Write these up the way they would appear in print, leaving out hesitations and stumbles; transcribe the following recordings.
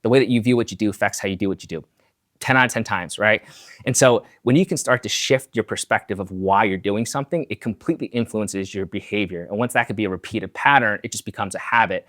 The way that you view what you do affects how you do what you do. 10 out of 10 times, right? And so when you can start to shift your perspective of why you're doing something, it completely influences your behavior. And once that could be a repeated pattern, it just becomes a habit.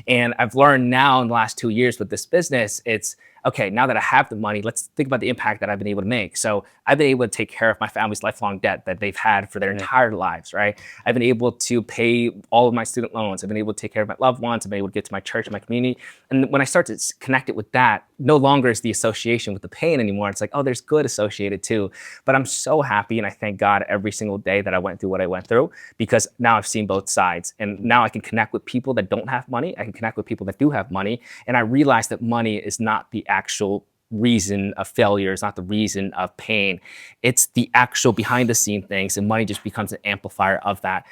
And I've learned now in the last 2 years with this business, it's, okay, now that I have the money, let's think about the impact that I've been able to make. So I've been able to take care of my family's lifelong debt that they've had for their entire lives, right? I've been able to pay all of my student loans. I've been able to take care of my loved ones. I've been able to get to my church and my community. And when I start to connect it with that, no longer is the association with the pain anymore. It's like, oh, there's good associated too. But I'm so happy, and I thank God every single day that I went through what I went through, because now I've seen both sides. And now I can connect with people that don't have money. I can connect with people that do have money. And I realize that money is not the actual reason of failure. It's not the reason of pain. It's the actual behind the scene things, and money just becomes an amplifier of that.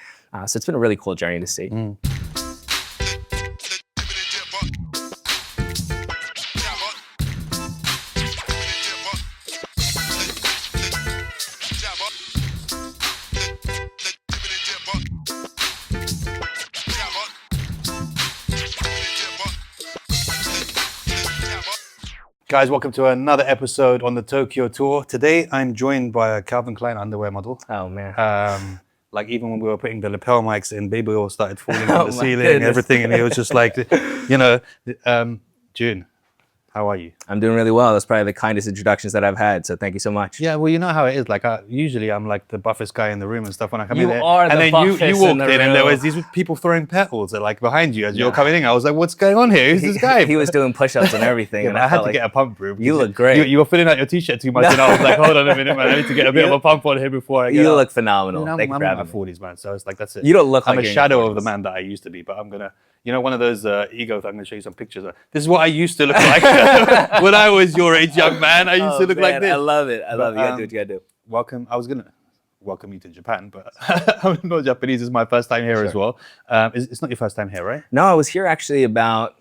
So it's been a really cool journey to see. Guys, welcome to another episode on the Tokyo Tour. Today, I'm joined by a Calvin Klein underwear model. Oh, man. Like even when we were putting the lapel mics in, baby oil started falling from the ceiling and everything. And it was just like, you know, Jun, how are you? I'm doing really well. That's probably the kindest introductions that I've had. So thank you so much. Yeah, well, you know how it is. Like usually I'm like the buffest guy in the room and stuff when I come in You there. are the and then buffest you walked in the and there room. was these people throwing petals like behind you as you were coming in. I was like, what's going on here? Who's this guy? He was doing push-ups and everything. Yeah, and I had to like, get a pump, bro. You look great. You were filling out your t-shirt too much, and I was like, hold on a minute, man. I need to get a bit of a pump on here before I get You out. look phenomenal. You know, Thank you for I'm in my having me. 40s, man. So it's like, that's it. You don't look I'm like a you're in shadow your of the 40s. man that I used to be, but I'm going to, you know, one of those ego, I'm going to show you some pictures. This is what I used to look like when I was your age, young man. I used to look like this. I love it. I love it. You gotta do what you gotta do. Welcome. I was going to welcome you to Japan, but I'm not Japanese. It's my first time here as well. It's not your first time here, right? No, I was here actually about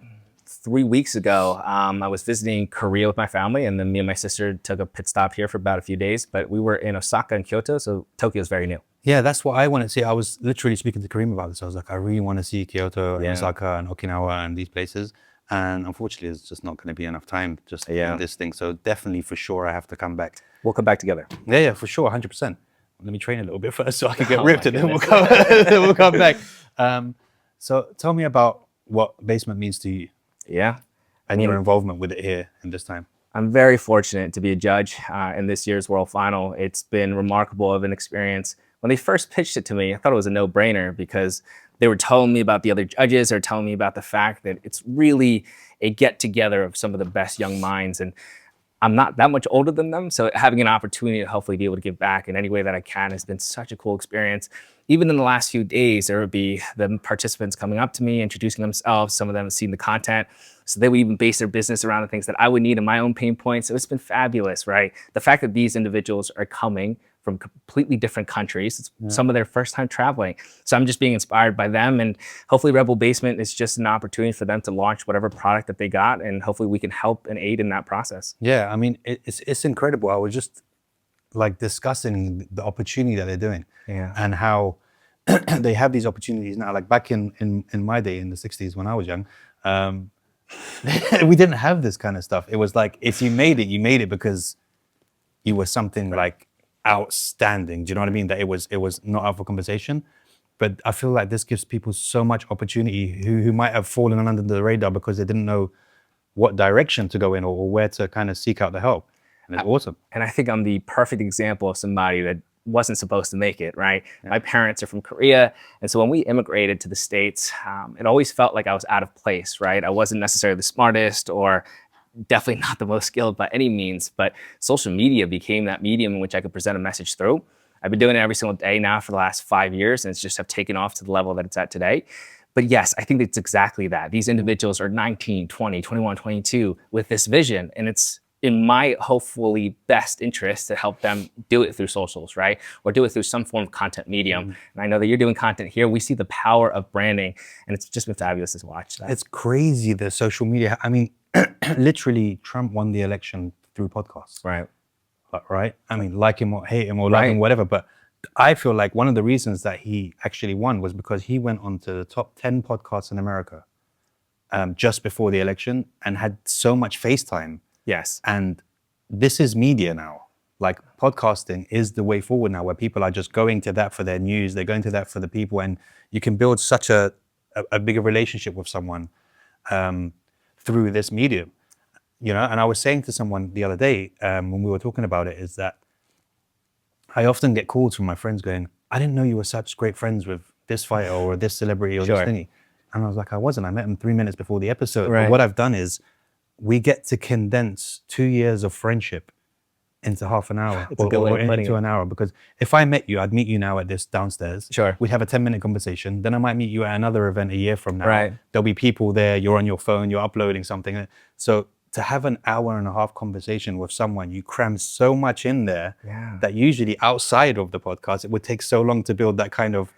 3 weeks ago. I was visiting Korea with my family, and then me and my sister took a pit stop here for about a few days, but we were in Osaka and Kyoto, so Tokyo's very new. Yeah, that's what I want to see. I was literally speaking to Kareem about this. I was like, I really want to see Kyoto and Osaka and Okinawa and these places. And unfortunately, it's just not going to be enough time just in this thing. So definitely, for sure, I have to come back. We'll come back together. Yeah, for sure, 100%. Let me train a little bit first so I can get ripped and then we'll come back. So tell me about what Basement means to you. Yeah. And your involvement with it here in this time. I'm very fortunate to be a judge in this year's World Final. It's been remarkable of an experience. When they first pitched it to me, I thought it was a no-brainer because they were telling me about the other judges. They were telling me about the fact that it's really a get-together of some of the best young minds. And I'm not that much older than them, so having an opportunity to hopefully be able to give back in any way that I can has been such a cool experience. Even in the last few days, there would be the participants coming up to me, introducing themselves. Some of them have seen the content, so they would even base their business around the things that I would need in my own pain points. So it's been fabulous, right? The fact that these individuals are coming from completely different countries. It's some of their first time traveling. So I'm just being inspired by them, and hopefully Rebel Basement is just an opportunity for them to launch whatever product that they got, and hopefully we can help and aid in that process. Yeah, I mean, it's incredible. I was just like discussing the opportunity that they're doing and how they have these opportunities now. Like back in my day in the 60s when I was young, we didn't have this kind of stuff. It was like, if you made it because you were something like outstanding. Do you know what I mean? That it was not up for conversation. But I feel like this gives people so much opportunity who might have fallen under the radar because they didn't know what direction to go in or where to kind of seek out the help. And it's awesome. And I think I'm the perfect example of somebody that wasn't supposed to make it, right? My parents are from Korea. And so when we immigrated to the States, it always felt like I was out of place, right? I wasn't necessarily the smartest or definitely not the most skilled by any means, but social media became that medium in which I could present a message through. I've been doing it every single day now for the last 5 years, and it's just have taken off to the level that it's at today. But yes, I think it's exactly that. These individuals are 19, 20, 21, 22 with this vision, and it's in my hopefully best interest to help them do it through socials, right? Or do it through some form of content medium. And I know that you're doing content here. We see the power of branding, and it's just been fabulous to watch that. It's crazy, the social media. I mean, literally Trump won the election through podcasts. Right. Right? I mean, like him or hate him or love him, whatever. But I feel like one of the reasons that he actually won was because he went on to the top 10 podcasts in America. just before the election and had so much FaceTime. Yes. And this is media now. Like podcasting is the way forward now, where people are just going to that for their news. They're going to that for the people, and you can build such a bigger relationship with someone through this medium. You know, and I was saying to someone the other day when we were talking about it, is that I often get calls from my friends going, "I didn't know you were such great friends with this fighter or this celebrity or this thingy." And I was like, I wasn't. I met him 3 minutes before the episode. Right. But what I've done is we get to condense 2 years of friendship into half an hour or into an hour. Because if I met you, I'd meet you now at this downstairs. Sure. We'd have a 10-minute conversation. Then I might meet you at another event a year from now. Right. There'll be people there. You're on your phone. You're uploading something. So to have an hour and a half conversation with someone, you cram so much in there that usually outside of the podcast, it would take so long to build that kind of,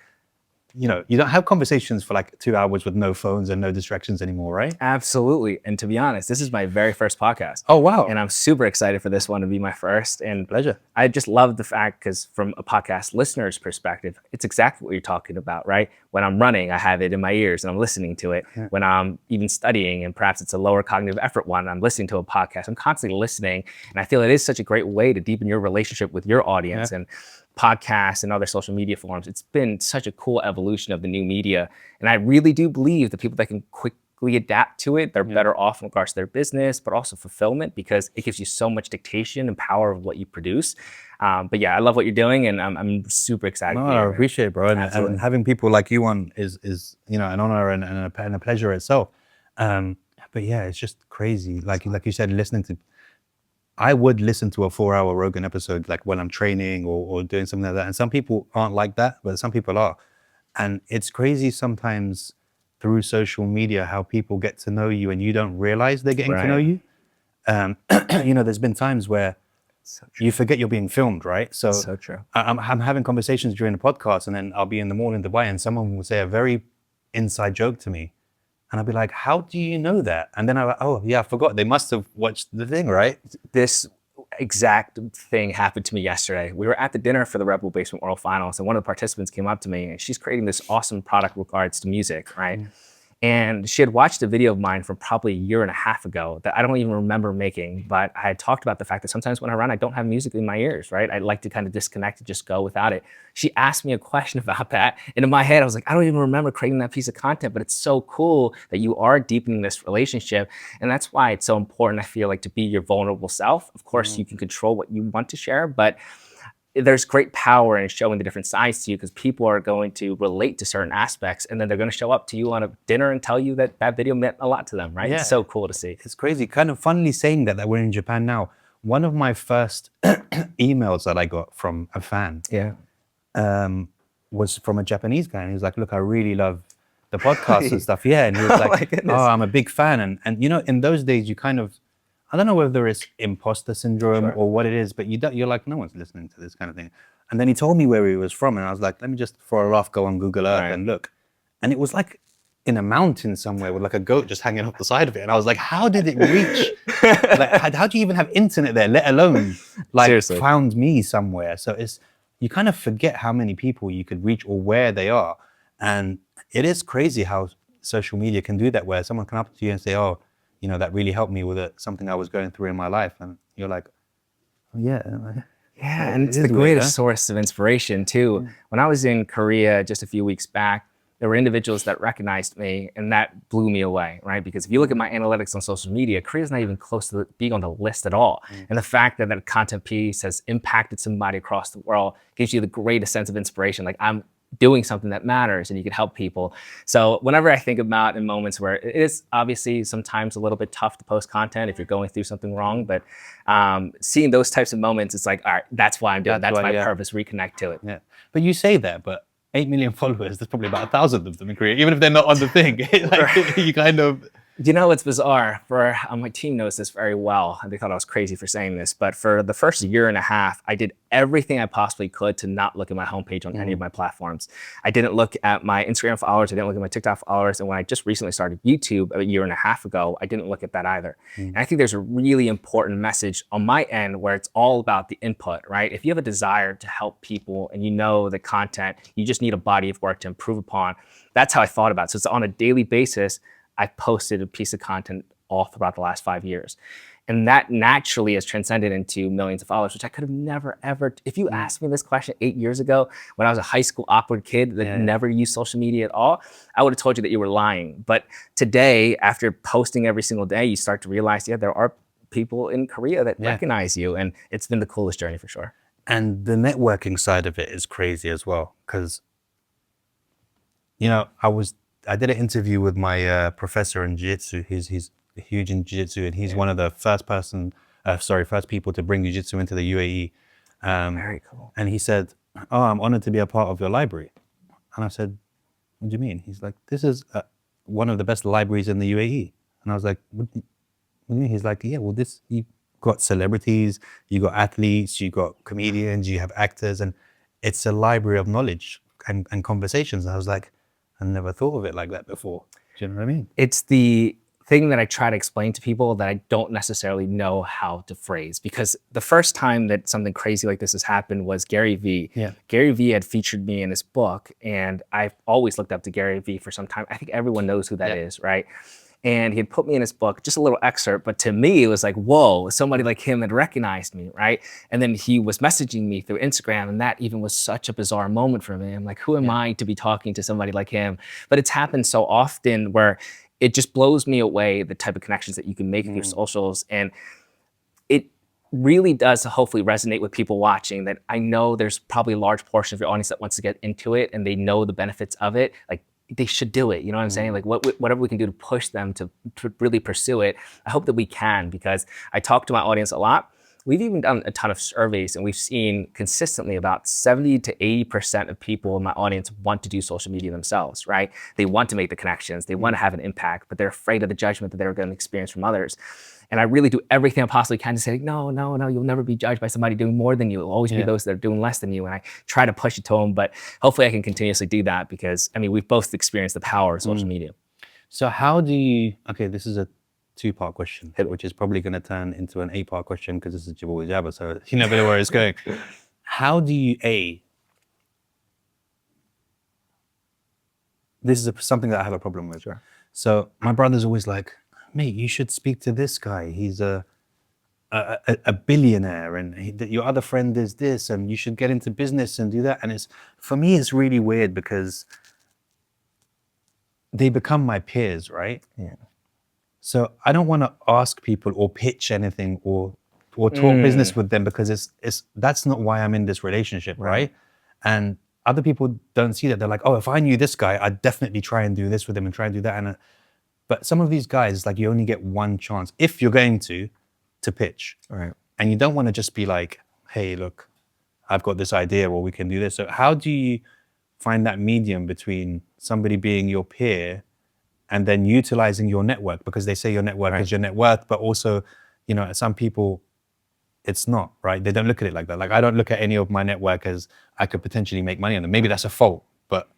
you know, you don't have conversations for like 2 hours with no phones and no distractions anymore, right? Absolutely. And to be honest, this is my very first podcast. Oh, wow. And I'm super excited for this one to be my first. And pleasure. I just love the fact, because from a podcast listener's perspective, it's exactly what you're talking about, right? When I'm running, I have it in my ears and I'm listening to it. Yeah. When I'm even studying, and perhaps it's a lower cognitive effort one, I'm listening to a podcast. I'm constantly listening. And I feel it is such a great way to deepen your relationship with your audience. And podcasts and other social media forums, it's been such a cool evolution of the new media. And I really do believe the people that can quickly adapt to it, they're better off in regards to their business, but also fulfillment, because it gives you so much dictation and power of what you produce. But yeah, I love what you're doing, and I'm super excited. No, I appreciate it, bro. And having people like you on is you know, an honor and a pleasure itself. But yeah, it's just crazy. Like you said, listening to, I would listen to a 4-hour Rogan episode like when I'm training or doing something like that. And some people aren't like that, but some people are. And it's crazy sometimes through social media how people get to know you and you don't realize they're getting to know you. You know, there's been times where you forget you're being filmed, right? So true. I'm having conversations during the podcast, and then I'll be in the mall in Dubai and someone will say a very inside joke to me. And I'll be like, how do you know that? And then I'm like, oh yeah, I forgot. They must have watched the thing, right? This exact thing happened to me yesterday. We were at the dinner for the Red Bull Basement World Finals, and one of the participants came up to me, and she's creating this awesome product with regards to music, right? And she had watched a video of mine from probably a year and a half ago that I don't even remember making, but I had talked about the fact that sometimes when I run, I don't have music in my ears, right? I like to kind of disconnect and just go without it. She asked me a question about that. And in my head, I was like, I don't even remember creating that piece of content, but it's so cool that you are deepening this relationship. And that's why it's so important, I feel like, to be your vulnerable self. Of course, you can control what you want to share, but there's great power in showing the different sides to you, because people are going to relate to certain aspects, and then they're going to show up to you on a dinner and tell you that that video meant a lot to them, right? Yeah. It's so cool to see. It's crazy. Kind of funnily saying that we're in Japan now. One of my first emails that I got from a fan was from a Japanese guy. And he was like, look, I really love the podcast and stuff. Yeah. And he was like, oh, I'm a big fan. And you know, in those days, you kind of, I don't know whether it's imposter syndrome or what it is, but you're like, no one's listening to this kind of thing. And then he told me where he was from, and I was like, let me just for a laugh go on Google Earth and look. And it was like in a mountain somewhere with like a goat just hanging off the side of it. And I was like, how did it reach? Like, how do you even have internet there, let alone like found me somewhere? So you kind of forget how many people you could reach or where they are. And it is crazy how social media can do that, where someone can come up to you and say, oh, you know, that really helped me with something I was going through in my life. And you're like, oh, yeah. Yeah, and it's the greatest source of inspiration too. When I was in Korea just a few weeks back, there were individuals that recognized me, and that blew me away, right? Because if you look at my analytics on social media, Korea's not even close to being on the list at all. And the fact that that content piece has impacted somebody across the world gives you the greatest sense of inspiration. Like, I'm doing something that matters and you can help people. So whenever I think about in moments where it is obviously sometimes a little bit tough to post content if you're going through something wrong, but seeing those types of moments, it's like, all right, that's why I'm doing it. That's my purpose, reconnect to it. Yeah. But you say that, but 8 million followers, there's probably about 1,000 of them in Korea, even if they're not on the thing. Like, you kind of... You know what's bizarre? My team knows this very well, and they thought I was crazy for saying this, but for the first year and a half, I did everything I possibly could to not look at my homepage on any of my platforms. I didn't look at my Instagram followers, I didn't look at my TikTok followers, and when I just recently started YouTube a year and a half ago, I didn't look at that either. And I think there's a really important message on my end where it's all about the input, right? If you have a desire to help people and you know the content, you just need a body of work to improve upon. That's how I thought about it. So it's on a daily basis. I've posted a piece of content all throughout the last 5 years. And that naturally has transcended into millions of followers, which I could have never, ever, if you asked me this question 8 years ago, when I was a high school awkward kid that never used social media at all, I would have told you that you were lying. But today, after posting every single day, you start to realize, yeah, there are people in Korea that recognize you, and it's been the coolest journey for sure. And the networking side of it is crazy as well, because, you know, I did an interview with my professor in jiu-jitsu. He's huge in jiu-jitsu, and he's one of the first people to bring jiu-jitsu into the UAE. Very cool. And he said, "Oh, I'm honored to be a part of your library." And I said, "What do you mean?" He's like, "This is one of the best libraries in the UAE." And I was like, "What do you mean?" He's like, "Yeah, well, you got celebrities, you got athletes, you got comedians, you have actors, and it's a library of knowledge and conversations." And I was like, I never thought of it like that before. Do you know what I mean? It's the thing that I try to explain to people that I don't necessarily know how to phrase, because the first time that something crazy like this has happened was Gary Vee. Yeah. Gary Vee had featured me in his book, and I've always looked up to Gary Vee for some time. I think everyone knows who that is, right? And he had put me in his book, just a little excerpt, but to me, it was like, whoa, somebody like him had recognized me, right? And then he was messaging me through Instagram, and that even was such a bizarre moment for me. I'm like, who am I to be talking to somebody like him? But it's happened so often where it just blows me away, the type of connections that you can make through socials. And it really does hopefully resonate with people watching, that I know there's probably a large portion of your audience that wants to get into it and they know the benefits of it. Like, they should do it. You know what I'm saying? Like, whatever we can do to push them to really pursue it, I hope that we can, because I talk to my audience a lot. We've even done a ton of surveys, and we've seen consistently about 70 to 80% of people in my audience want to do social media themselves, right? They want to make the connections, they want to have an impact, but they're afraid of the judgment that they're going to experience from others. And I really do everything I possibly can to say, no, you'll never be judged by somebody doing more than you. It'll always be those that are doing less than you. And I try to push it to them, but hopefully I can continuously do that, because I mean, we've both experienced the power of social media. So how do you, okay, this is a two-part question, which is probably going to turn into an 8-part question, because this is Jibber, so you never know where it's going. How do you, this is something that I have a problem with. Sure. So my brother's always like, mate, you should speak to this guy. He's a billionaire, and your other friend is this, and you should get into business and do that. And for me, it's really weird, because they become my peers, right? Yeah. So I don't want to ask people or pitch anything or talk business with them, because that's not why I'm in this relationship, right? And other people don't see that. They're like, oh, if I knew this guy, I'd definitely try and do this with him and try and do that. But some of these guys, like, you only get one chance if you're going to pitch. Right. And you don't want to just be like, hey, look, I've got this idea, or we can do this. So how do you find that medium between somebody being your peer and then utilizing your network? Because they say your network is your net worth, but also, you know, some people, it's not, right? They don't look at it like that. Like, I don't look at any of my network as I could potentially make money on them. Maybe that's a fault, but.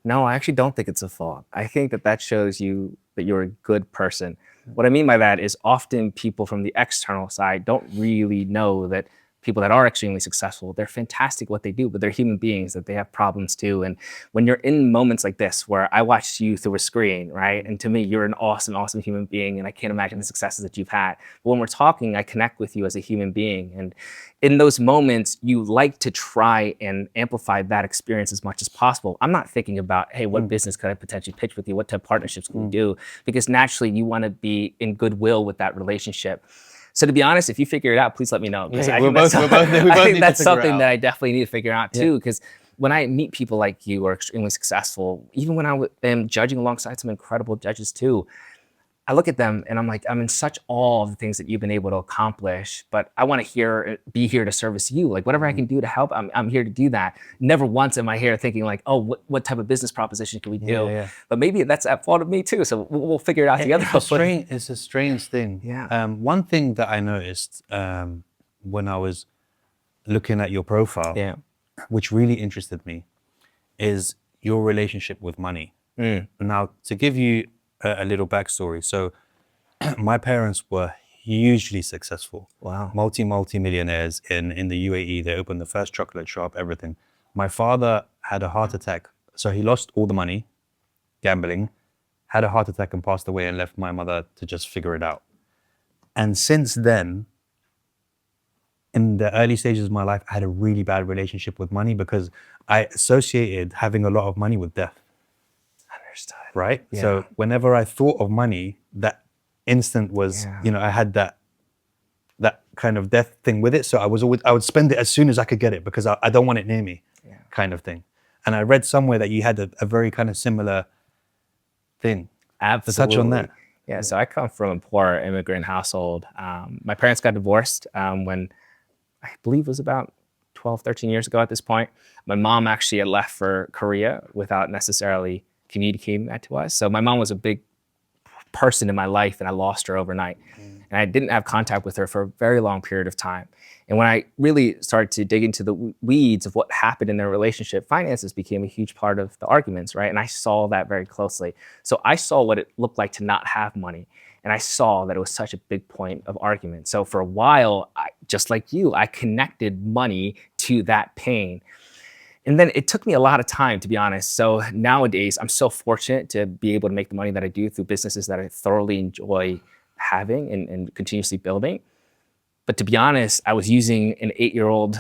No, I actually don't think it's a fault. I think that shows you that you're a good person. What I mean by that is, often people from the external side don't really know that people that are extremely successful, they're fantastic at what they do, but they're human beings, that they have problems too. And when you're in moments like this, where I watched you through a screen, right? And to me, you're an awesome, awesome human being, and I can't imagine the successes that you've had. But when we're talking, I connect with you as a human being. And in those moments, you like to try and amplify that experience as much as possible. I'm not thinking about, hey, what business could I potentially pitch with you? What type of partnerships can we do? Because naturally, you want to be in goodwill with that relationship. So to be honest, if you figure it out, please let me know. Yeah, I think that's something that I definitely need to figure out too. Because when I meet people like you who are extremely successful, even when I am judging alongside some incredible judges too, I look at them and I'm like, I'm in such awe of the things that you've been able to accomplish, but I want to be here to service you. Like, whatever I can do to help, I'm here to do that. Never once am I here thinking like, oh, what type of business proposition can we do? But maybe that's at fault of me too. So we'll figure it out together. It's a strange thing. Yeah. One thing that I noticed when I was looking at your profile, which really interested me, is your relationship with money. Now, to give you a little backstory. So my parents were hugely successful. Wow. Multi-millionaires in the UAE. They opened the first chocolate shop, everything. My father had a heart attack. So he lost all the money, gambling, had a heart attack and passed away and left my mother to just figure it out. And since then, in the early stages of my life, I had a really bad relationship with money because I associated having a lot of money with death. Understood. Right? Yeah. So whenever I thought of money, that instant was, you know, I had that kind of death thing with it. So I would spend it as soon as I could get it because I don't want it near me, kind of thing. And I read somewhere that you had a very kind of similar thing. Absolutely. To touch on that. Yeah, so I come from a poor immigrant household. My parents got divorced when I believe it was about 12, 13 years ago at this point. My mom actually had left for Korea without necessarily communicating that to us. So my mom was a big person in my life and I lost her overnight. And I didn't have contact with her for a very long period of time. And when I really started to dig into the weeds of what happened in their relationship, finances became a huge part of the arguments, right? And I saw that very closely. So I saw what it looked like to not have money. And I saw that it was such a big point of argument. So for a while, just like you, I connected money to that pain. And then it took me a lot of time, to be honest. So nowadays, I'm so fortunate to be able to make the money that I do through businesses that I thoroughly enjoy having and continuously building. But to be honest, I was using an 8-year-old,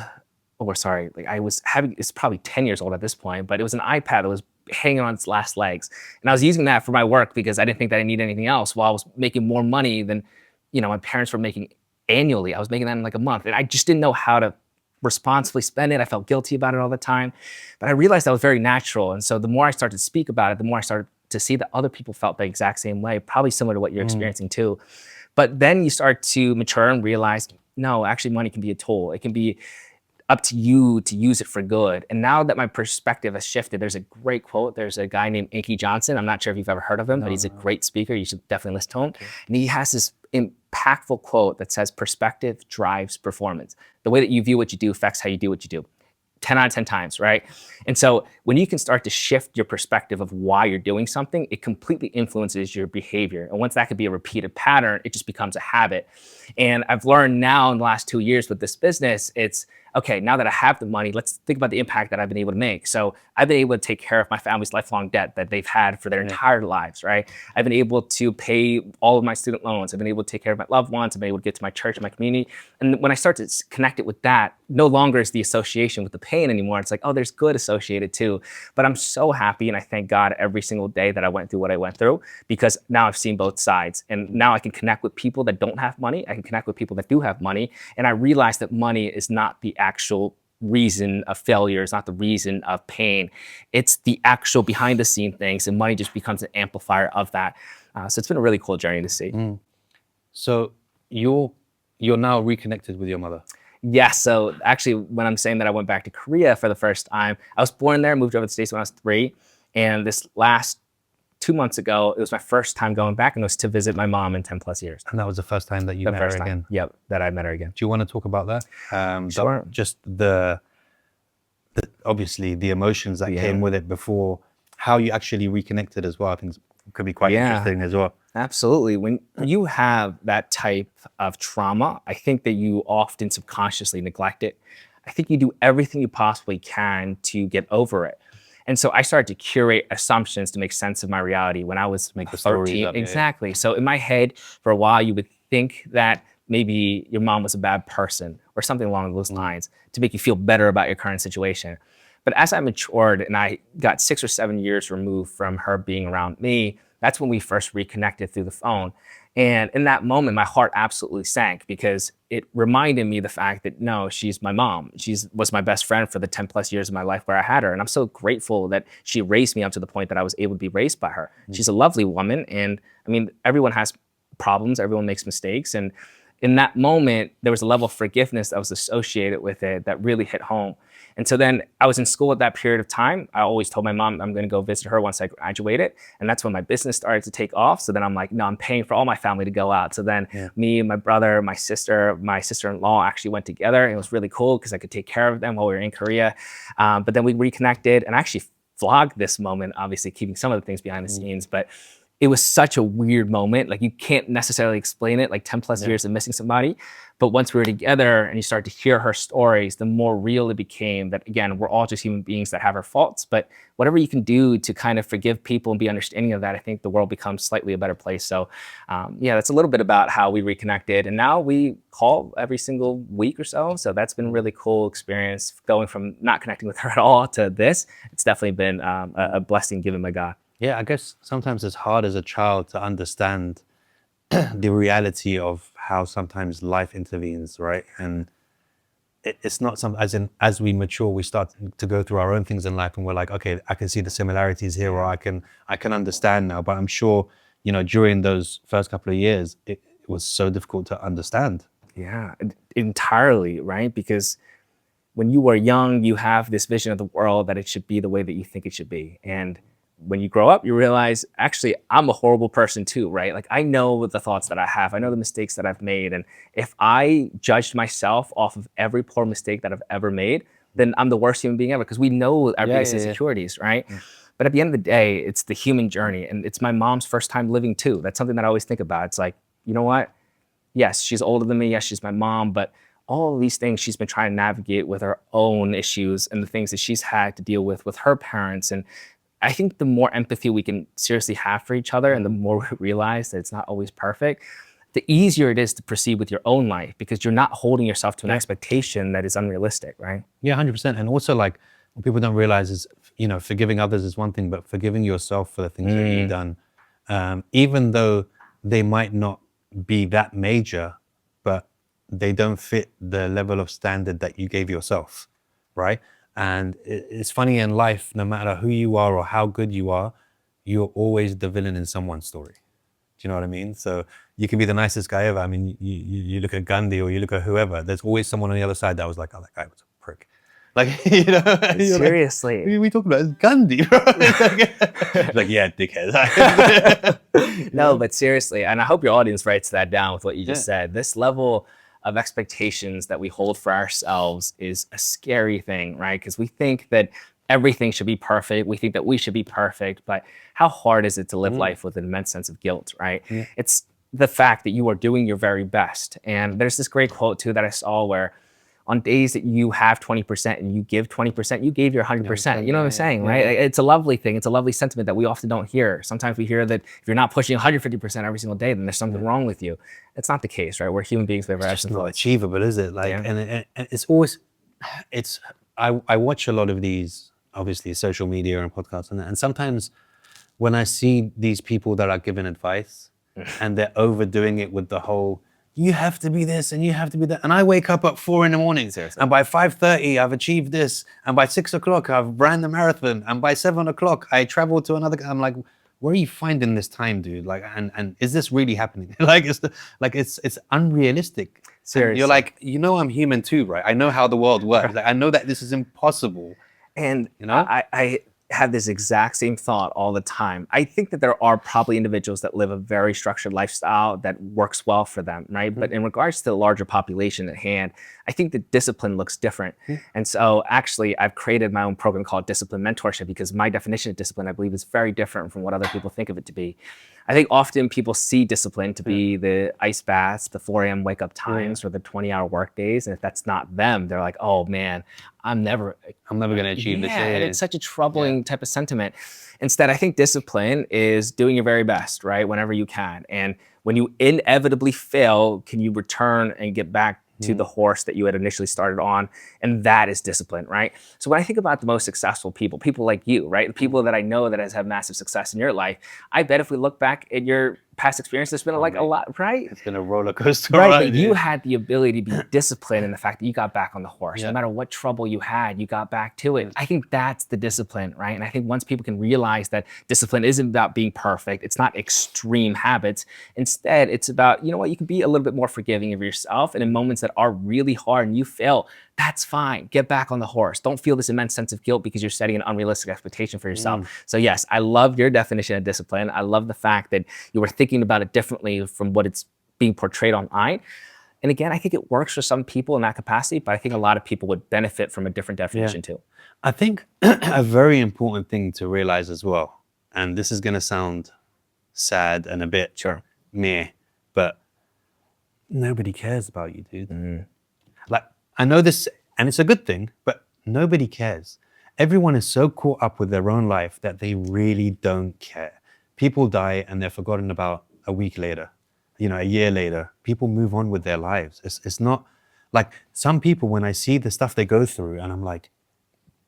or sorry, like I was having, it's probably 10 years old at this point, but it was an iPad that was hanging on its last legs. And I was using that for my work because I didn't think that I needed anything else while I was making more money than, you know, my parents were making annually. I was making that in like a month. And I just didn't know how to responsibly spend it. I felt guilty about it all the time. But I realized that was very natural. And so the more I started to speak about it, the more I started to see that other people felt the exact same way, probably similar to what you're experiencing too. But then you start to mature and realize, no, actually money can be a tool. It can be up to you to use it for good. And now that my perspective has shifted, there's a great quote. There's a guy named Inky Johnson. I'm not sure if you've ever heard of him, but he's a great speaker. You should definitely listen to him. Okay. And he has this impactful quote that says, perspective drives performance. The way that you view what you do affects how you do what you do. 10 out of 10 times, right? And so when you can start to shift your perspective of why you're doing something, it completely influences your behavior. And once that could be a repeated pattern, it just becomes a habit. And I've learned now in the last 2 years with this business, it's, okay, now that I have the money, let's think about the impact that I've been able to make. So I've been able to take care of my family's lifelong debt that they've had for their entire lives, right? I've been able to pay all of my student loans. I've been able to take care of my loved ones. I've been able to get to my church and my community. And when I start to connect it with that, no longer is the association with the pain anymore. It's like, oh, there's good associated too. But I'm so happy and I thank God every single day that I went through what I went through, because now I've seen both sides. And now I can connect with people that don't have money. I can connect with people that do have money. And I realize that money is not the actual reason of failure. It's not the reason of pain. It's the actual behind the scene things, and money just becomes an amplifier of that. So it's been a really cool journey to see. So you're now reconnected with your mother? Yeah, so actually when I'm saying that I went back to Korea for the first time, I was born there, moved over to the States when I was 3. And this last 2 months ago, it was my first time going back, and it was to visit my mom in 10 plus years. And that was the first time that you met her again? Yep, that I met her again. Do you want to talk about that? Sure. Just the obviously the emotions that came with it before, how you actually reconnected as well. I think it could be quite interesting as well. Absolutely. When you have that type of trauma, I think that you often subconsciously neglect it. I think you do everything you possibly can to get over it. And so I started to curate assumptions to make sense of my reality when I was like 13. Exactly. So in my head, for a while, you would think that maybe your mom was a bad person or something along those lines to make you feel better about your current situation. But as I matured and I got 6 or 7 years removed from her being around me, that's when we first reconnected through the phone. And in that moment, my heart absolutely sank because it reminded me the fact that, no, she's my mom. She was my best friend for the 10 plus years of my life where I had her. And I'm so grateful that she raised me up to the point that I was able to be raised by her. She's a lovely woman. And I mean, everyone has problems. Everyone makes mistakes. And in that moment, there was a level of forgiveness that was associated with it that really hit home. And so then I was in school at that period of time. I always told my mom I'm going to go visit her once I graduated. And that's when my business started to take off. So then I'm like, no, I'm paying for all my family to go out. So then me and my brother, my sister-in-law actually went together. And it was really cool because I could take care of them while we were in Korea. But then we reconnected, and I actually vlogged this moment, obviously keeping some of the things behind the scenes. But it was such a weird moment. Like you can't necessarily explain it, like 10 plus years of missing somebody. But once we were together and you start to hear her stories, the more real it became that, again, we're all just human beings that have our faults. But whatever you can do to kind of forgive people and be understanding of that, I think the world becomes slightly a better place. So yeah, that's a little bit about how we reconnected. And now we call every single week or so. So that's been a really cool experience going from not connecting with her at all to this. It's definitely been a blessing given by God. Yeah, I guess sometimes it's hard as a child to understand the reality of how sometimes life intervenes, right? And it's not some, as we mature, we start to go through our own things in life, and we're like, okay, I can see the similarities here, or I can understand now. But I'm sure, during those first couple of years, it was so difficult to understand. Yeah, entirely, right? Because when you are young, you have this vision of the world that it should be the way that you think it should be. And when you grow up, you realize, actually, I'm a horrible person too, right? Like I know the thoughts that I have, I know the mistakes that I've made. And if I judged myself off of every poor mistake that I've ever made, then I'm the worst human being ever, because we know our biggest insecurities, right? But at the end of the day, it's the human journey. And it's my mom's first time living too. That's something that I always think about. It's like, you know what? Yes, she's older than me. Yes, she's my mom, but all of these things she's been trying to navigate with her own issues and the things that she's had to deal with her parents. And I think the more empathy we can seriously have for each other and the more we realize that it's not always perfect, the easier it is to proceed with your own life, because you're not holding yourself to an expectation that is unrealistic, right? Yeah, 100%. And also, like, what people don't realize is, forgiving others is one thing, but forgiving yourself for the things that you've done, even though they might not be that major, but they don't fit the level of standard that you gave yourself, right? And it's funny in life, no matter who you are or how good you are, you're always the villain in someone's story. Do you know what I mean? So you can be the nicest guy ever. I mean, you look at Gandhi or you look at whoever, there's always someone on the other side that was like, oh, that guy was a prick. Like, Seriously. Like, what are we talking about? It's Gandhi, bro. Like, yeah, dickhead. No, but seriously, and I hope your audience writes that down with what you just said. This level of expectations that we hold for ourselves is a scary thing, right? Because we think that everything should be perfect. We think that we should be perfect, but how hard is it to live life with an immense sense of guilt, right? It's the fact that you are doing your very best. And there's this great quote too that I saw where on days that you have 20% and you give 20%, you gave your 100%. You know what I'm saying, right? It's a lovely thing. It's a lovely sentiment that we often don't hear. Sometimes we hear that if you're not pushing 150% every single day, then there's something wrong with you. It's not the case, right? We're human beings. We have our It's not achievable, is it? Like, and it's always, I watch a lot of these, obviously, social media and podcasts, and sometimes when I see these people that are giving advice and they're overdoing it with the whole, you have to be this and you have to be that. And I wake up at 4 in the morning, and by 5:30 I've achieved this, and by 6 o'clock I've ran the marathon, and by 7 o'clock I traveled to another. I'm like, where are you finding this time, dude? Like, and is this really happening? It's unrealistic. Seriously. You're like, I'm human too, right? I know how the world works. Like, I know that this is impossible. And I have this exact same thought all the time. I think that there are probably individuals that live a very structured lifestyle that works well for them, right? But in regards to the larger population at hand, I think the discipline looks different. And so actually, I've created my own program called Discipline Mentorship, because my definition of discipline, I believe, is very different from what other people think of it to be. I think often people see discipline to be the ice baths, the 4 a.m. wake up times, or the 20-hour work days. And if that's not them, they're like, oh man, I'm never going to achieve this. And it's such a troubling type of sentiment. Instead, I think discipline is doing your very best, right? Whenever you can. And when you inevitably fail, can you return and get back to the horse that you had initially started on? And that is discipline, right? So when I think about the most successful people like you, right? The people that I know that has had massive success in your life, I bet if we look back at your past experience, there's been a lot, right? It's been a roller coaster, right? But you had the ability to be disciplined in the fact that you got back on the horse. No matter what trouble you had, you got back to it. I think that's the discipline, right? And I think once people can realize that discipline isn't about being perfect, it's not extreme habits. Instead, it's about, you can be a little bit more forgiving of yourself. And in moments that are really hard and you fail, that's fine. Get back on the horse. Don't feel this immense sense of guilt because you're setting an unrealistic expectation for yourself. So yes, I love your definition of discipline. I love the fact that you were thinking about it differently from what it's being portrayed online. And again, I think it works for some people in that capacity, but I think a lot of people would benefit from a different definition too. I think a very important thing to realize as well, and this is going to sound sad and a bit meh, but nobody cares about you, dude. Like, I know this, and it's a good thing, but nobody cares. Everyone is so caught up with their own life that they really don't care. People die and they're forgotten about a week later, you know, a year later. People move on with their lives. It's not like some people, when I see the stuff they go through, and I'm like,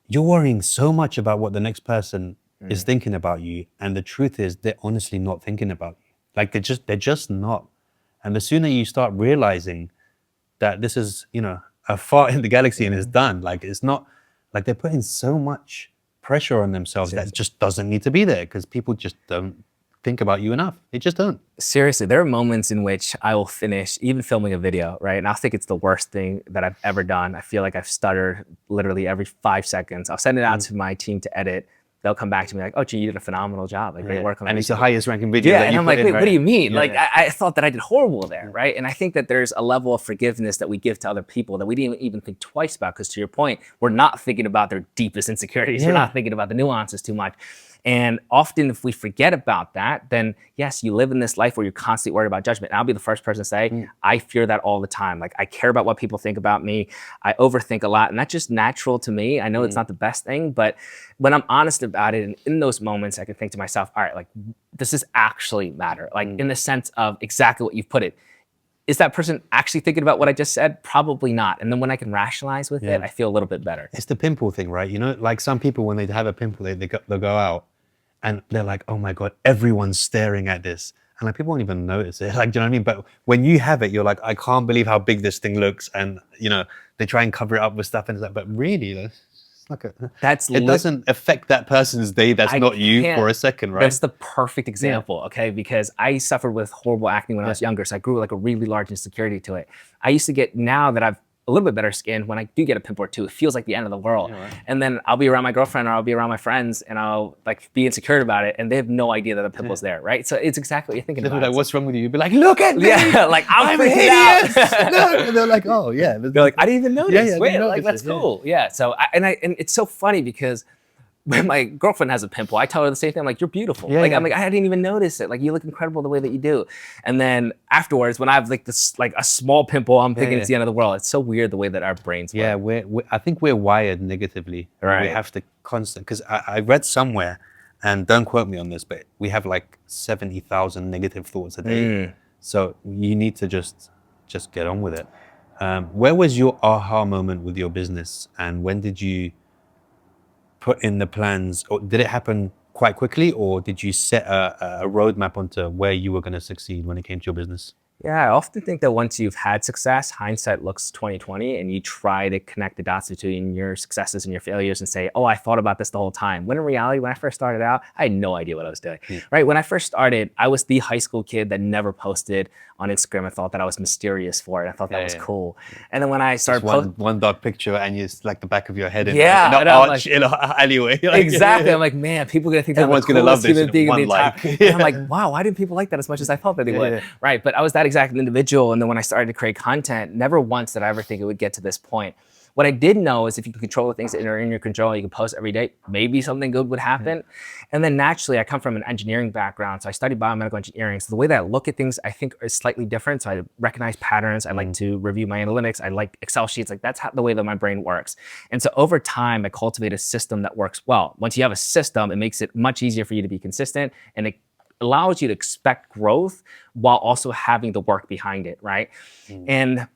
you're worrying so much about what the next person is thinking about you, and the truth is they're honestly not thinking about you. Like they're just not. And the sooner you start realizing that this is, you know, a fart in the galaxy and it's done, like it's not, like they're putting so much pressure on themselves that just doesn't need to be there, because people just don't think about you enough. They just don't. Seriously, there are moments in which I will finish even filming a video, right? And I'll think it's the worst thing that I've ever done. I feel like I've stuttered literally every 5 seconds. I'll send it out to my team to edit. They'll come back to me like, oh, gee, you did a phenomenal job. Like, great work on and the it's the highest ranking video. Yeah, that and you I'm put like, in, wait, right? what do you mean? Yeah, like, I thought that I did horrible there, right? And I think that there's a level of forgiveness that we give to other people that we didn't even think twice about, because to your point, we're not thinking about their deepest insecurities. We're not thinking about the nuances too much. And often if we forget about that, then yes, you live in this life where you're constantly worried about judgment. And I'll be the first person to say, I fear that all the time. Like, I care about what people think about me. I overthink a lot, and that's just natural to me. I know it's not the best thing, but when I'm honest about it, and in those moments, I can think to myself, all right, like, does this actually matter? Like, in the sense of exactly what you've put it. Is that person actually thinking about what I just said? Probably not. And then when I can rationalize with it, I feel a little bit better. It's the pimple thing, right? You know, like some people, when they have a pimple, they'll go out and they're like, oh my God, everyone's staring at this. And like, people won't even notice it. Like, do you know what I mean? But when you have it, you're like, I can't believe how big this thing looks. And, you know, they try and cover it up with stuff. And it's like, but really, it's like it doesn't affect that person's day. That's not you for a second, right? That's the perfect example, okay? Because I suffered with horrible acne when I was younger. So I grew like a really large insecurity to it. I used to get, now that I've a little bit better skin, when I do get a pimple or two, it feels like the end of the world. And then I'll be around my girlfriend or I'll be around my friends and I'll like be insecure about it, and they have no idea that the pimple's there, right? So it's exactly what you're thinking about. Like, what's wrong with you? You'd be like, look at me! Yeah, like I'm hideous! No. And they're like, oh yeah. They're like, I didn't even notice. Yeah, wait, like that's cool. Yeah, so and it's so funny because when my girlfriend has a pimple, I tell her the same thing. I'm like, you're beautiful. I'm like, I didn't even notice it. Like, you look incredible the way that you do. And then afterwards, when I have like this, like a small pimple, I'm thinking it's the end of the world. It's so weird the way that our brains work. Yeah, I think we're wired negatively. Right. We have to because I read somewhere, and don't quote me on this, but we have like 70,000 negative thoughts a day. So you need to just get on with it. Where was your aha moment with your business, and when did you put in the plans, or did it happen quite quickly, or did you set a roadmap onto where you were going to succeed when it came to your business? Yeah, I often think that once you've had success, hindsight looks 20/20, and you try to connect the dots between your successes and your failures and say, oh, I thought about this the whole time. When in reality, when I first started out, I had no idea what I was doing, right? When I first started, I was the high school kid that never posted on Instagram. I thought that I was mysterious for it. I thought that was cool. And then when I started one dog picture and you like the back of your head in an arch in an alleyway. Exactly. I'm like, man, people are gonna think that everyone's gonna love this. And I'm like, wow, why didn't people like that as much as I thought that they would? Right. But I was that exact individual. And then when I started to create content, never once did I ever think it would get to this point. What I did know is if you can control the things that are in your control, you can post every day, maybe something good would happen. And then naturally, I come from an engineering background. So I studied biomedical engineering. So the way that I look at things, I think is slightly different. So I recognize patterns. I like to review my analytics. I like Excel sheets. Like that's the way that my brain works. And so over time, I cultivate a system that works well. Once you have a system, it makes it much easier for you to be consistent, and it allows you to expect growth while also having the work behind it, right? And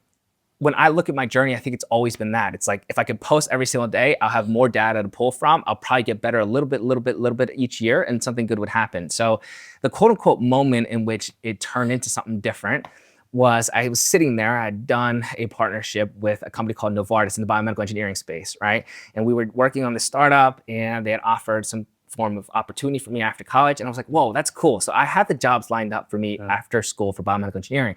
when I look at my journey, I think it's always been that. It's like, if I could post every single day, I'll have more data to pull from. I'll probably get better a little bit each year, and something good would happen. So the quote unquote moment in which it turned into something different was I was sitting there. I had done a partnership with a company called Novartis in the biomedical engineering space, right? And we were working on the startup, and they had offered some form of opportunity for me after college. And I was like, whoa, that's cool. So I had the jobs lined up for me after school for biomedical engineering.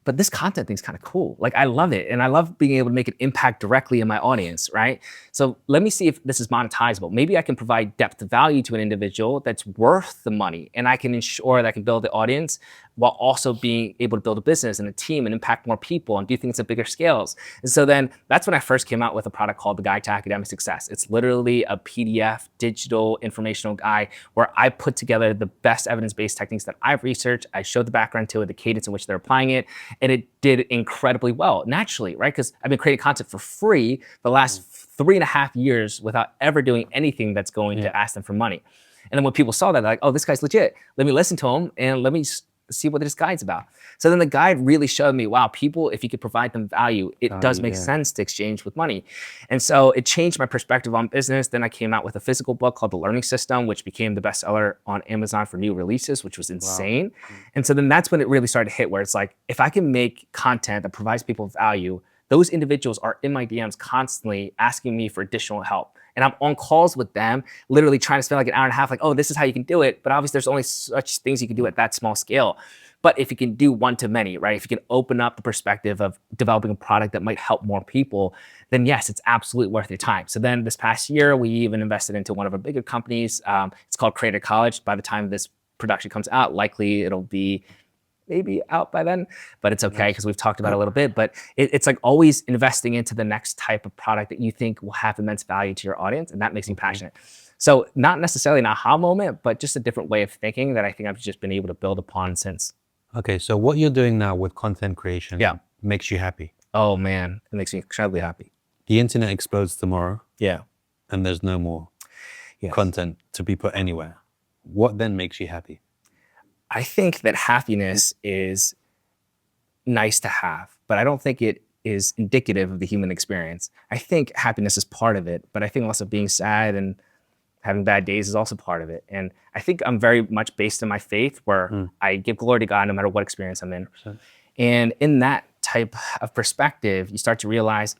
But this content thing's kind of cool. Like, I love it. And I love being able to make an impact directly in my audience, right? So let me see if this is monetizable. Maybe I can provide depth of value to an individual that's worth the money, and I can ensure that I can build the audience while also being able to build a business and a team and impact more people and do things at bigger scales. And so then that's when I first came out with a product called the Guide to Academic Success. It's literally a PDF digital informational guide where I put together the best evidence-based techniques that I've researched. I showed the background to it, the cadence in which they're applying it, and it did incredibly well, naturally, right? Because I've been creating content for free for the last 3.5 years without ever doing anything that's going to ask them for money. And then when people saw that, they're like, oh, this guy's legit. Let me listen to him and let me see what this guide's about. So then the guide really showed me, wow, people, if you could provide them value, it does make sense to exchange with money. And so it changed my perspective on business. Then I came out with a physical book called The Learning System, which became the bestseller on Amazon for new releases, which was insane. Wow. And so then that's when it really started to hit, where it's like, if I can make content that provides people value, those individuals are in my DMs constantly asking me for additional help. And I'm on calls with them, literally trying to spend like an hour and a half, like, oh, this is how you can do it. But obviously there's only such things you can do at that small scale. But if you can do one-to-many, right? If you can open up the perspective of developing a product that might help more people, then yes, it's absolutely worth your time. So then this past year, we even invested into one of our bigger companies. It's called Creator College. By the time this production comes out, likely it'll be maybe out by then, but it's okay because we've talked about it a little bit. But it's like always investing into the next type of product that you think will have immense value to your audience, and that makes me passionate. So not necessarily an aha moment, but just a different way of thinking that I think I've just been able to build upon since. Okay, so what you're doing now with content creation makes you happy. Oh man, it makes me incredibly happy. The internet explodes tomorrow. Yeah. And there's no more content to be put anywhere. What then makes you happy? I think that happiness is nice to have, but I don't think it is indicative of the human experience. I think happiness is part of it, but I think also being sad and having bad days is also part of it. And I think I'm very much based in my faith, where I give glory to God no matter what experience I'm in. 100%. And in that type of perspective, you start to realize,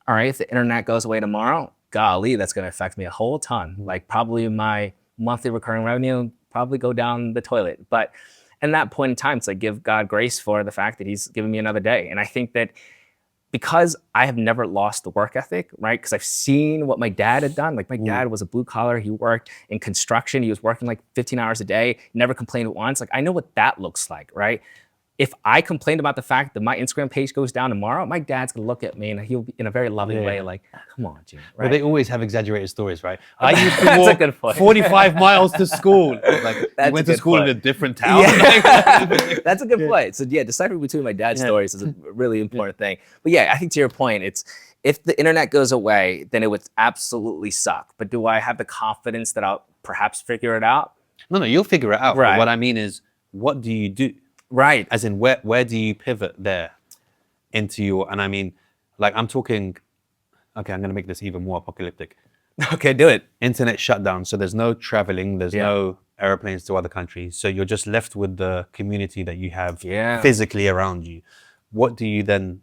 all right, if the internet goes away tomorrow, golly, that's going to affect me a whole ton. Like probably my monthly recurring revenue probably go down the toilet. But in that point in time, it's like give God grace for the fact that he's given me another day. And I think that because I have never lost the work ethic, right? Because I've seen what my dad had done. Like my dad was a blue collar. He worked in construction. He was working like 15 hours a day, never complained once. Like I know what that looks like, right? If I complained about the fact that my Instagram page goes down tomorrow, my dad's gonna look at me and he'll be in a very loving way, like, come on, Jim. Right? But they always have exaggerated stories, right? I used to walk 45 miles to school. Like, you went to school in a different town. Yeah. That's a good point. So yeah, deciphering between my dad's stories is a really important thing. But yeah, I think to your point, it's if the internet goes away, then it would absolutely suck. But do I have the confidence that I'll perhaps figure it out? No, you'll figure it out. Right. What I mean is, what do you do? Right. As in, where do you pivot there into your, and I mean, like I'm talking, okay, I'm going to make this even more apocalyptic. Okay, do it. Internet shutdown. So there's no traveling, there's no airplanes to other countries. So you're just left with the community that you have physically around you. What do you then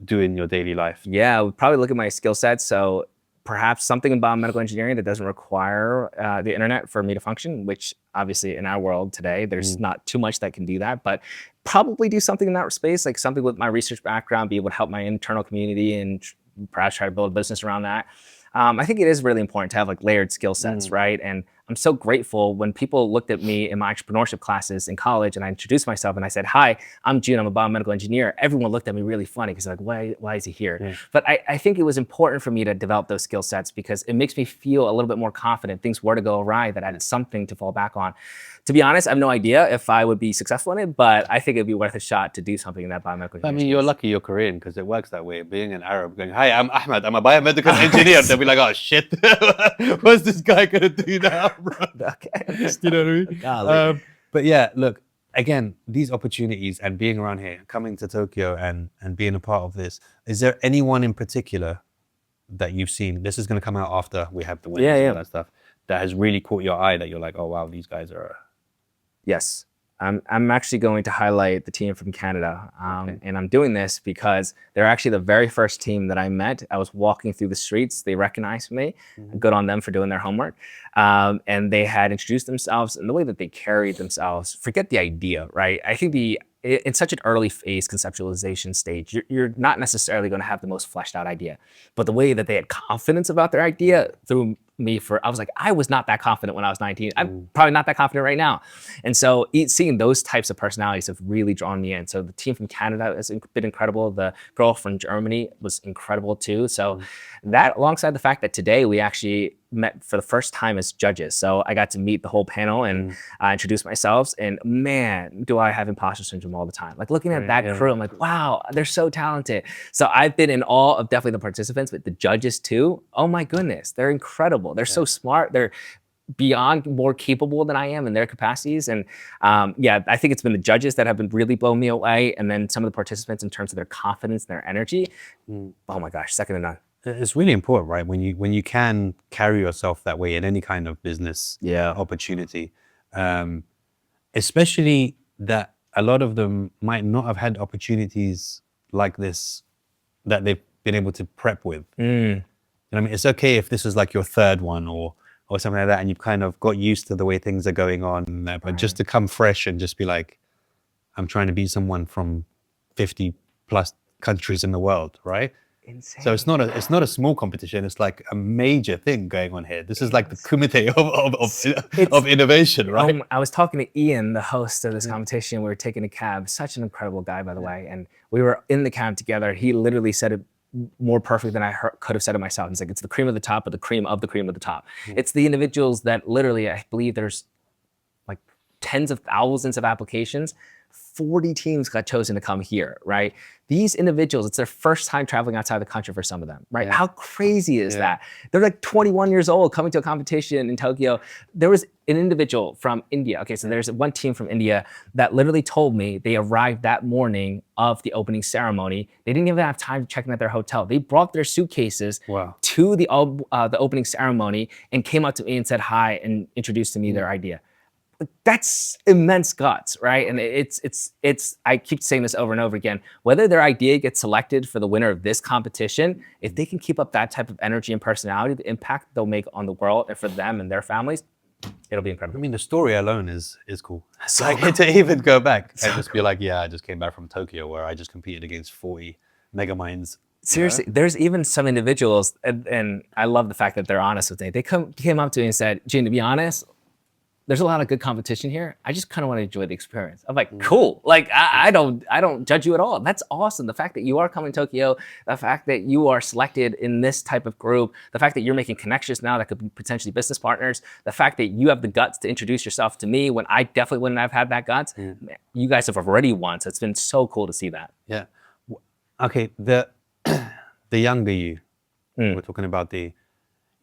do in your daily life? Yeah, I would probably look at my skill sets. So perhaps something in biomedical engineering that doesn't require the internet for me to function, which obviously in our world today, there's not too much that can do that, but probably do something in that space, like something with my research background, be able to help my internal community and perhaps try to build a business around that. I think it is really important to have like layered skill sets, right? And I'm so grateful when people looked at me in my entrepreneurship classes in college and I introduced myself and I said, hi, I'm Jun, I'm a biomedical engineer. Everyone looked at me really funny because like, why is he here? But I think it was important for me to develop those skill sets because it makes me feel a little bit more confident. Things were to go awry, that I had something to fall back on. To be honest, I have no idea if I would be successful in it, but I think it'd be worth a shot to do something in that biomedical engineering. I mean, you're lucky you're Korean because it works that way. Being an Arab, going, hi, I'm Ahmed, I'm a biomedical engineer. They'll be like, oh shit, what's this guy gonna do now, bro? Okay. You know what I mean? But yeah, look, again, these opportunities and being around here, coming to Tokyo and being a part of this, is there anyone in particular that you've seen, this is gonna come out after we have the winners and all that stuff, that has really caught your eye that you're like, oh wow, these guys are... Yes, I'm actually going to highlight the team from Canada. And I'm doing this because they're actually the very first team that I met. I was walking through the streets, they recognized me, good on them for doing their homework. And they had introduced themselves and the way that they carried themselves, forget the idea, right? I think in such an early phase conceptualization stage, you're not necessarily going to have the most fleshed out idea, but the way that they had confidence about their idea through me I was like, I was not that confident when I was 19. I'm probably not that confident right now. And so seeing those types of personalities have really drawn me in. So the team from Canada has been incredible. The girl from Germany was incredible too. So that, alongside the fact that today we actually met for the first time as judges. So I got to meet the whole panel and introduce myself. And man, do I have imposter syndrome all the time. Like looking at that crew, I'm like, wow, they're so talented. So I've been in awe of definitely the participants, but the judges too. Oh my goodness, they're incredible. They're so smart. They're beyond more capable than I am in their capacities. And yeah, I think it's been the judges that have been really blowing me away. And then some of the participants in terms of their confidence and their energy. Oh my gosh, second to none. It's really important, right? When you can carry yourself that way in any kind of business opportunity, especially that a lot of them might not have had opportunities like this that they've been able to prep with. You know what I mean? It's okay if this is like your third one or something like that, and you've kind of got used to the way things are going on, but just to come fresh and just be like, I'm trying to beat someone from 50 plus countries in the world, right? Insane. So it's not a small competition. It's like a major thing going on here. This is like the kumite of innovation, right? I was talking to Ian, the host of this competition. We were taking a cab. Such an incredible guy, by the way. And we were in the cab together. He literally said it more perfect than I could have said it myself. He's like, it's the cream of the top, but the cream of the cream of the top. It's the individuals that literally, I believe there's like tens of thousands of applications. 40 teams got chosen to come here, right? These individuals, it's their first time traveling outside the country for some of them, right? How crazy is that? They're like 21 years old coming to a competition in Tokyo. There was an individual from India. Okay, so there's one team from India that literally told me they arrived that morning of the opening ceremony. They didn't even have time to check in at their hotel. They brought their suitcases to the opening ceremony and came up to me and said hi and introduced to me their idea. That's immense guts, right? And I keep saying this over and over again, whether their idea gets selected for the winner of this competition, if they can keep up that type of energy and personality, the impact they'll make on the world and for them and their families, it'll be incredible. I mean, the story alone is cool. So like to even go back and just be like, yeah, I just came back from Tokyo where I just competed against 40 mega minds. Seriously, there's even some individuals, and I love the fact that they're honest with me. They came up to me and said, Jun, to be honest, there's a lot of good competition here. I just kind of want to enjoy the experience. I'm like, cool. Like, I don't judge you at all. That's awesome. The fact that you are coming to Tokyo, the fact that you are selected in this type of group, the fact that you're making connections now that could be potentially business partners, the fact that you have the guts to introduce yourself to me when I definitely wouldn't have had that guts. Man, you guys have already won. So it's been so cool to see that. Yeah. Okay. The younger you, we're talking about you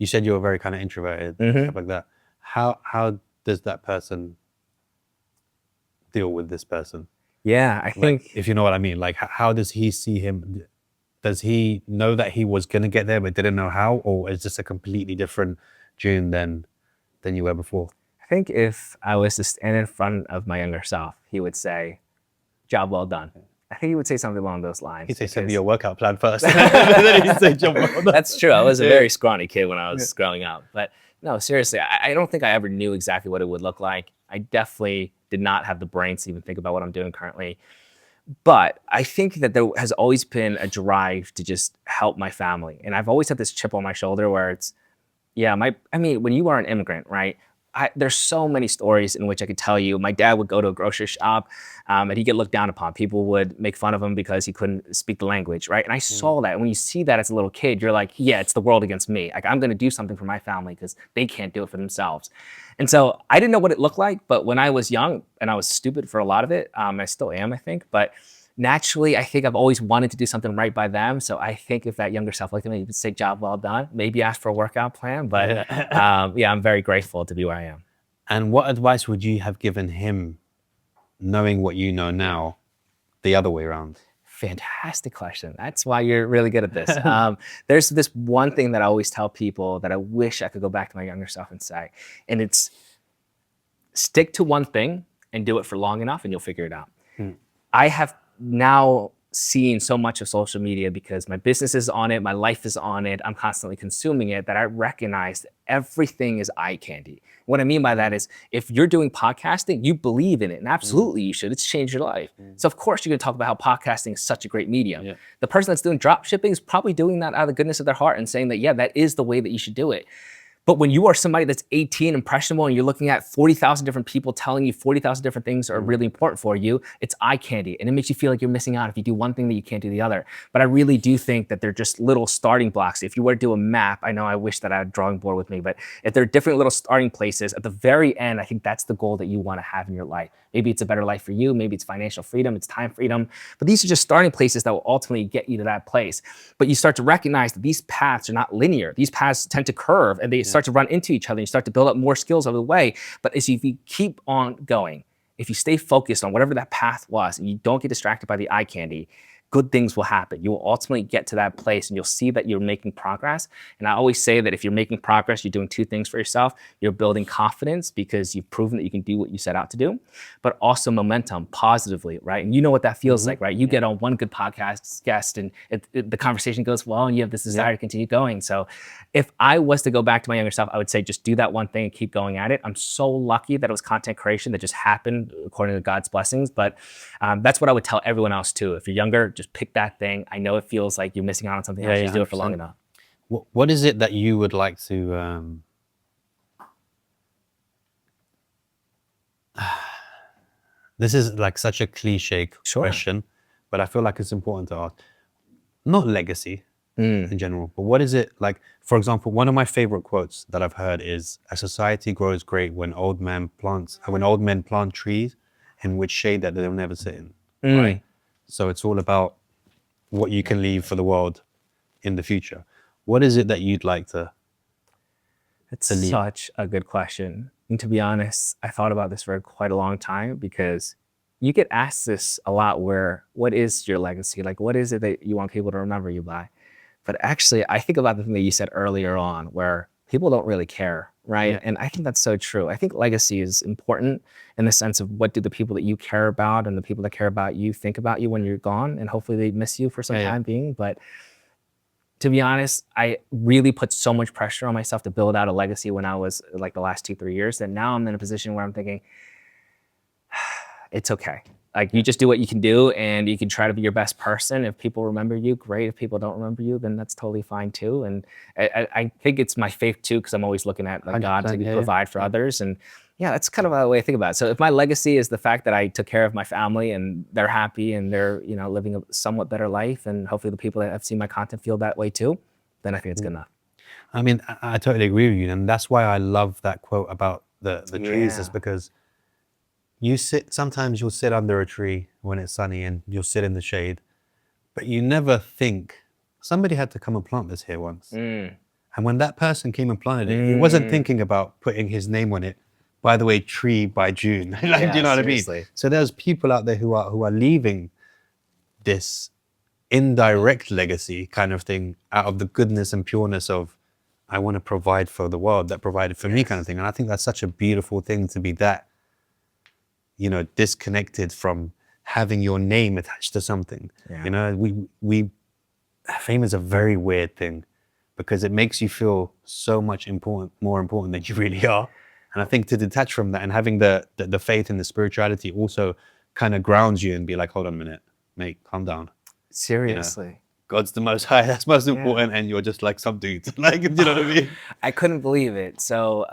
said you were very kind of introverted, stuff like that. How does that person deal with this person? Yeah, I think, if you know what I mean, like how does he see him? Does he know that he was gonna get there but didn't know how, or is this a completely different Jun than you were before? I think if I was to stand in front of my younger self, he would say, "Job well done." I think he would say something along those lines. He'd say, "Send me your workout plan first." Then he'd say, "Job well done." That's true. I was a very scrawny kid when I was growing up, but no, seriously, I don't think I ever knew exactly what it would look like. I definitely did not have the brains to even think about what I'm doing currently. But I think that there has always been a drive to just help my family. And I've always had this chip on my shoulder where it's, when you are an immigrant, right? There's so many stories in which I could tell you. My dad would go to a grocery shop and he'd get looked down upon. People would make fun of him because he couldn't speak the language, right? And I saw that. And when you see that as a little kid, you're like, yeah, it's the world against me. Like, I'm going to do something for my family because they can't do it for themselves. And so I didn't know what it looked like. But when I was young, and I was stupid for a lot of it, I still am, I think. But naturally, I think I've always wanted to do something right by them. So I think if that younger self looked at me, you'd say, job well done. Maybe ask for a workout plan. But I'm very grateful to be where I am. And what advice would you have given him, knowing what you know now, the other way around? Fantastic question. That's why you're really good at this. There's this one thing that I always tell people that I wish I could go back to my younger self and say, and it's stick to one thing and do it for long enough and you'll figure it out. I have now seen so much of social media because my business is on it, my life is on it, I'm constantly consuming it, that I recognize that everything is eye candy. What I mean by that is if you're doing podcasting, you believe in it, and absolutely you should. It's changed your life. So of course you're gonna talk about how podcasting is such a great medium. The person that's doing drop shipping is probably doing that out of the goodness of their heart and saying that, yeah, that is the way that you should do it. But when you are somebody that's 18, impressionable, and you're looking at 40,000 different people telling you 40,000 different things are really important for you, it's eye candy. And it makes you feel like you're missing out if you do one thing that you can't do the other. But I really do think that they're just little starting blocks. If you were to do a map, I know I wish that I had a drawing board with me, but if there are different little starting places, at the very end, I think that's the goal that you want to have in your life. Maybe it's a better life for you. Maybe it's financial freedom. It's time freedom. But these are just starting places that will ultimately get you to that place. But you start to recognize that these paths are not linear. These paths tend to curve and they start to run into each other. And you start to build up more skills over the way. But as if you keep on going, if you stay focused on whatever that path was and you don't get distracted by the eye candy, good things will happen. You will ultimately get to that place and you'll see that you're making progress. And I always say that if you're making progress, you're doing two things for yourself. You're building confidence because you've proven that you can do what you set out to do, but also momentum positively, right? And you know what that feels like, right? You get on one good podcast guest and the conversation goes well and you have this desire to continue going. So if I was to go back to my younger self, I would say just do that one thing and keep going at it. I'm so lucky that it was content creation that just happened according to God's blessings, but that's what I would tell everyone else too. If you're younger, just pick that thing. I know it feels like you're missing out on something else. Just do it for long enough. What is it that you would like to... This is like such a cliche question, but I feel like it's important to ask. Not legacy in general, but what is it like? For example, one of my favorite quotes that I've heard is, "A society grows great when old men plant trees in which shade that they'll never sit in." Right? So it's all about what you can leave for the world in the future. What is it that you'd like to leave? Such a good question. And to be honest, I thought about this for quite a long time because you get asked this a lot what is your legacy? Like, what is it that you want people to remember you by? But actually, I think about the thing that you said earlier on where people don't really care, right? And I think that's so true. I think legacy is important in the sense of what do the people that you care about and the people that care about you think about you when you're gone, and hopefully they miss you for some time being. But to be honest, I really put so much pressure on myself to build out a legacy when I was like the last 2-3 years that now I'm in a position where I'm thinking, it's okay. Like you just do what you can do and you can try to be your best person. If people remember you, great. If people don't remember you, then that's totally fine too. And I think it's my faith too, because I'm always looking at like God to provide for others. And yeah, that's kind of the way I think about it. So if my legacy is the fact that I took care of my family and they're happy and they're, you know, living a somewhat better life, and hopefully the people that have seen my content feel that way too, then I think it's good enough. I mean, I totally agree with you. And that's why I love that quote about the trees, is because sometimes you'll sit under a tree when it's sunny and you'll sit in the shade, but you never think, somebody had to come and plant this here once. And when that person came and planted it, he wasn't thinking about putting his name on it. By the way, tree by June. Do you know what I mean? So there's people out there who are leaving this indirect legacy kind of thing out of the goodness and pureness of, I want to provide for the world that provided for me kind of thing. And I think that's such a beautiful thing to be that, you know, disconnected from having your name attached to something. You know, fame is a very weird thing because it makes you feel so much more important than you really are. And I think to detach from that and having the faith and the spirituality also kind of grounds you and be like, hold on a minute, mate, calm down. Seriously. You know, God's the most high, that's most important, and you're just like some dude. Like, you know what I mean? I couldn't believe it. So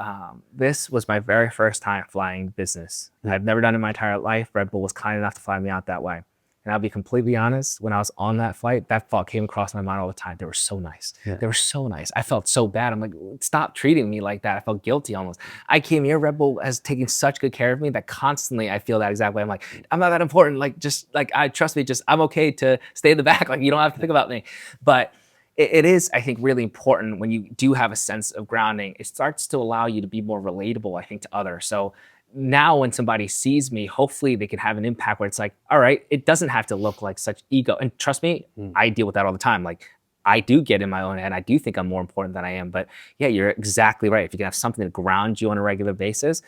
this was my very first time flying business. I've never done it in my entire life. Red Bull was kind enough to fly me out that way. And I'll be completely honest, when I was on that flight, that thought came across my mind all the time. They were so nice. They were so nice. I felt so bad. I'm like, stop treating me like that. I felt guilty almost. I came here, Red Bull has taken such good care of me that constantly I feel that exact way. I'm like, I'm not that important. Like, just like, trust me, just I'm okay to stay in the back. Like, you don't have to think about me. But it is, I think, really important when you do have a sense of grounding. It starts to allow you to be more relatable, I think, to others. So now when somebody sees me, hopefully they can have an impact where it's like, all right, it doesn't have to look like such ego. And trust me, I deal with that all the time. Like, I do get in my own head. I do think I'm more important than I am. But yeah, you're exactly right. If you can have something to ground you on a regular basis,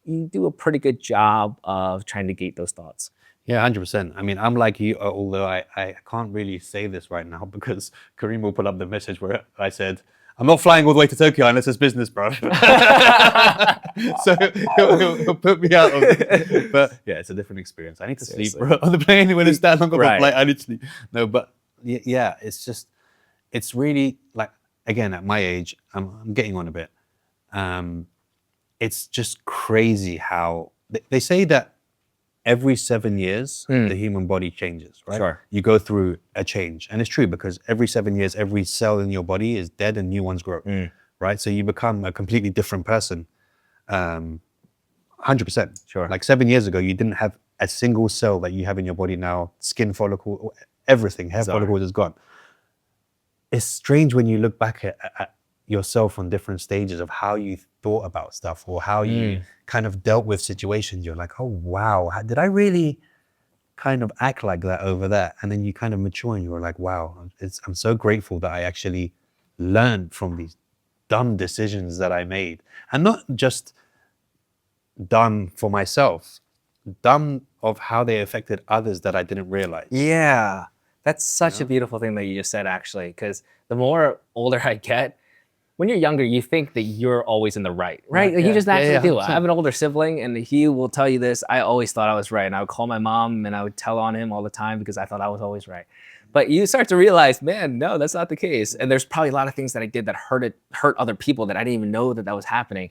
you do a pretty good job of trying to gate those thoughts. Yeah, 100%. I mean, I'm like you, although I can't really say this right now because Kareem will put up the message where I said, I'm not flying all the way to Tokyo unless it's business, bro. So he'll put me out of it. But yeah, it's a different experience. I need to sleep, bro. On the plane when it's that long of a flight, I need to sleep. No, but yeah, it's really like, again, at my age, I'm getting on a bit. It's just crazy how they say that every 7 years, the human body changes, right? Sure. You go through a change. And it's true because every 7 years, every cell in your body is dead and new ones grow, right? So you become a completely different person. 100%. Sure. Like 7 years ago, you didn't have a single cell that you have in your body now, skin follicle, everything, hair follicles is gone. It's strange when you look back at yourself on different stages of how you thought about stuff or how you kind of dealt with situations. You're like, oh, wow, did I really kind of act like that over that? And then you kind of mature and you're like, wow, I'm so grateful that I actually learned from these dumb decisions that I made. And not just dumb for myself, dumb of how they affected others that I didn't realize. Yeah, that's such a beautiful thing that you just said, actually, because the more older I get, when you're younger, you think that you're always in the right? Like, you just naturally do. 100%. I have an older sibling, and he will tell you this. I always thought I was right, and I would call my mom, and I would tell on him all the time because I thought I was always right. But you start to realize, man, no, that's not the case. And there's probably a lot of things that I did that hurt other people that I didn't even know that was happening.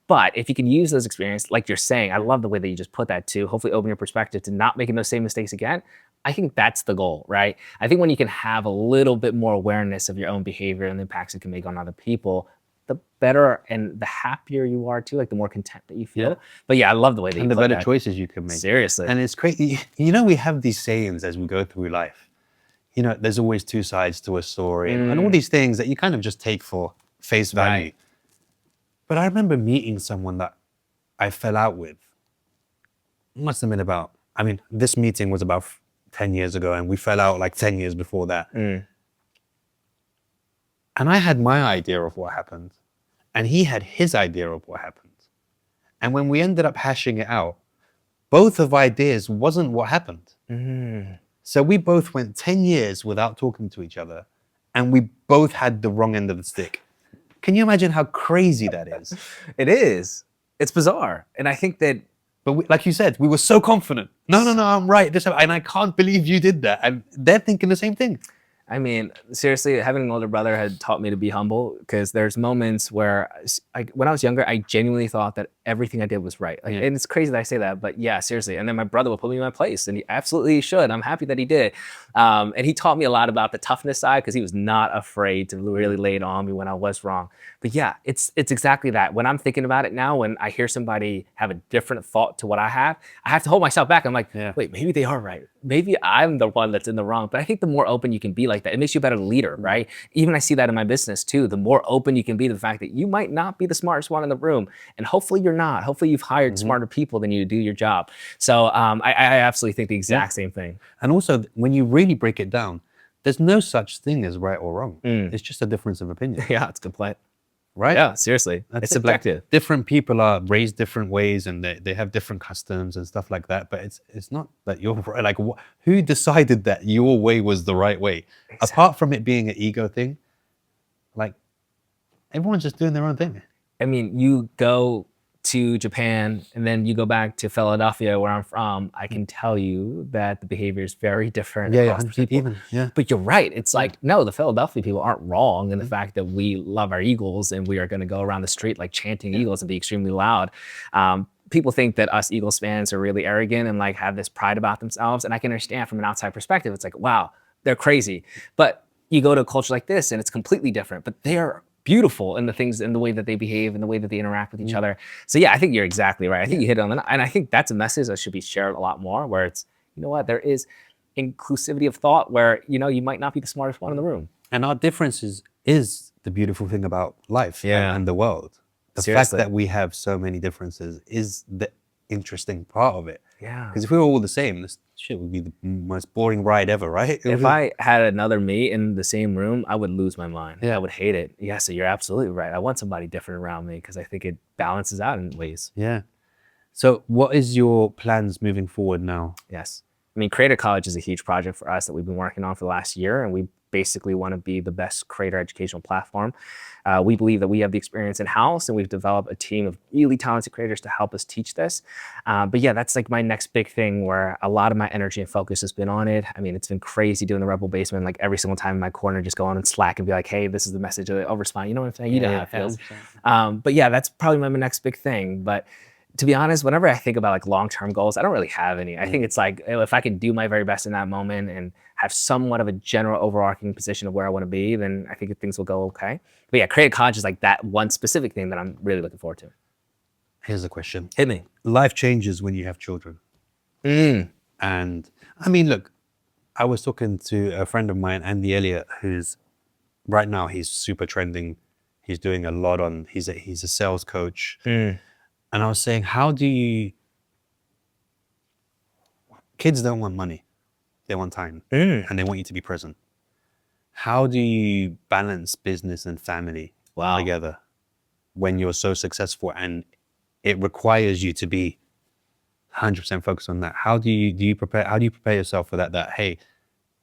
But if you can use those experiences, like you're saying, I love the way that you just put that too, hopefully open your perspective to not making those same mistakes again. I think that's the goal, right? I think when you can have a little bit more awareness of your own behavior and the impacts it can make on other people, the better and the happier you are too, like the more content that you feel. But yeah, I love the way that you And the put better that. choices you can make. Seriously. And it's crazy. You know, we have these sayings as we go through life. You know, there's always two sides to a story and all these things that you kind of just take for face value. Right. But I remember meeting someone that I fell out with. Must have been about, I mean, this meeting was about 10 years ago and we fell out like 10 years before that. And I had my idea of what happened and he had his idea of what happened. And when we ended up hashing it out, both of ideas wasn't what happened. So we both went 10 years without talking to each other and we both had the wrong end of the stick. Can you imagine how crazy that is? It is. It's bizarre. And I think that, But like you said, we were so confident. No, I'm right. And I can't believe you did that. And they're thinking the same thing. I mean, seriously, having an older brother had taught me to be humble because there's moments where when I was younger, I genuinely thought that everything I did was right. Like, and it's crazy that I say that, but yeah, seriously. And then my brother would put me in my place and he absolutely should. I'm happy that he did. And he taught me a lot about the toughness side because he was not afraid to really lay it on me when I was wrong. But yeah, it's exactly that. When I'm thinking about it now, when I hear somebody have a different thought to what I have to hold myself back. I'm like, wait, maybe they are right. Maybe I'm the one that's in the wrong. But I think the more open you can be like that, it makes you a better leader, right? Even I see that in my business too. The more open you can be to the fact that you might not be the smartest one in the room. And hopefully you're not. Hopefully you've hired smarter people than you to do your job. So I absolutely think the exact same thing. And also, when you really break it down, there's no such thing as right or wrong. It's just a difference of opinion. Yeah, it's complete. Right? Yeah, seriously. It's subjective. Different people are raised different ways and they have different customs and stuff like that. But it's not that you're right. Like, who decided that your way was the right way? Exactly. Apart from it being an ego thing, like, everyone's just doing their own thing. I mean, you go to Japan and then you go back to Philadelphia, where I'm from, I can tell you that the behavior is very different across people. Even. Yeah. But you're right. It's like, no, the Philadelphia people aren't wrong in the fact that we love our Eagles and we are going to go around the street like chanting Eagles and be extremely loud. People think that us Eagles fans are really arrogant and like have this pride about themselves. And I can understand from an outside perspective, it's like, wow, they're crazy. But you go to a culture like this and it's completely different, but they're beautiful in the things, in the way that they behave and the way that they interact with each other. So yeah, I think you're exactly right. I think you hit it on the, and I think that's a message that should be shared a lot more, where it's, you know what, there is inclusivity of thought where, you know, you might not be the smartest one in the room. And our differences is the beautiful thing about life and the world. The fact that we have so many differences is the interesting part of it. Yeah. Because if we were all the same, this shit would be the most boring ride ever, right? If I had another me in the same room, I would lose my mind. Yeah. I would hate it. Yeah, so you're absolutely right. I want somebody different around me because I think it balances out in ways. Yeah. So what is your plans moving forward now? Yes. I mean, Creator College is a huge project for us that we've been working on for the last year, and we basically want to be the best creator educational platform. We believe that we have the experience in-house, and we've developed a team of really talented creators to help us teach this. But yeah, that's like my next big thing where a lot of my energy and focus has been on it. I mean, it's been crazy doing the Rebel Basement, like every single time in my corner, just go on and Slack and be like, hey, this is the message. I'll respond. You know what I'm saying? You know how it feels. But yeah, that's probably my next big thing. But to be honest, whenever I think about like long-term goals, I don't really have any. I think it's like, if I can do my very best in that moment and have somewhat of a general overarching position of where I want to be, then I think things will go okay. But yeah, Creative College is like that one specific thing that I'm really looking forward to. Here's a question. Hit me. Life changes when you have children. And I mean, look, I was talking to a friend of mine, Andy Elliott, who's right now he's super trending. He's doing a lot on, he's a sales coach. And I was saying, kids don't want money, they want time, and they want you to be present. How do you balance business and family together when you're so successful and it requires you to be 100% focused on that? How do you prepare yourself for that, hey,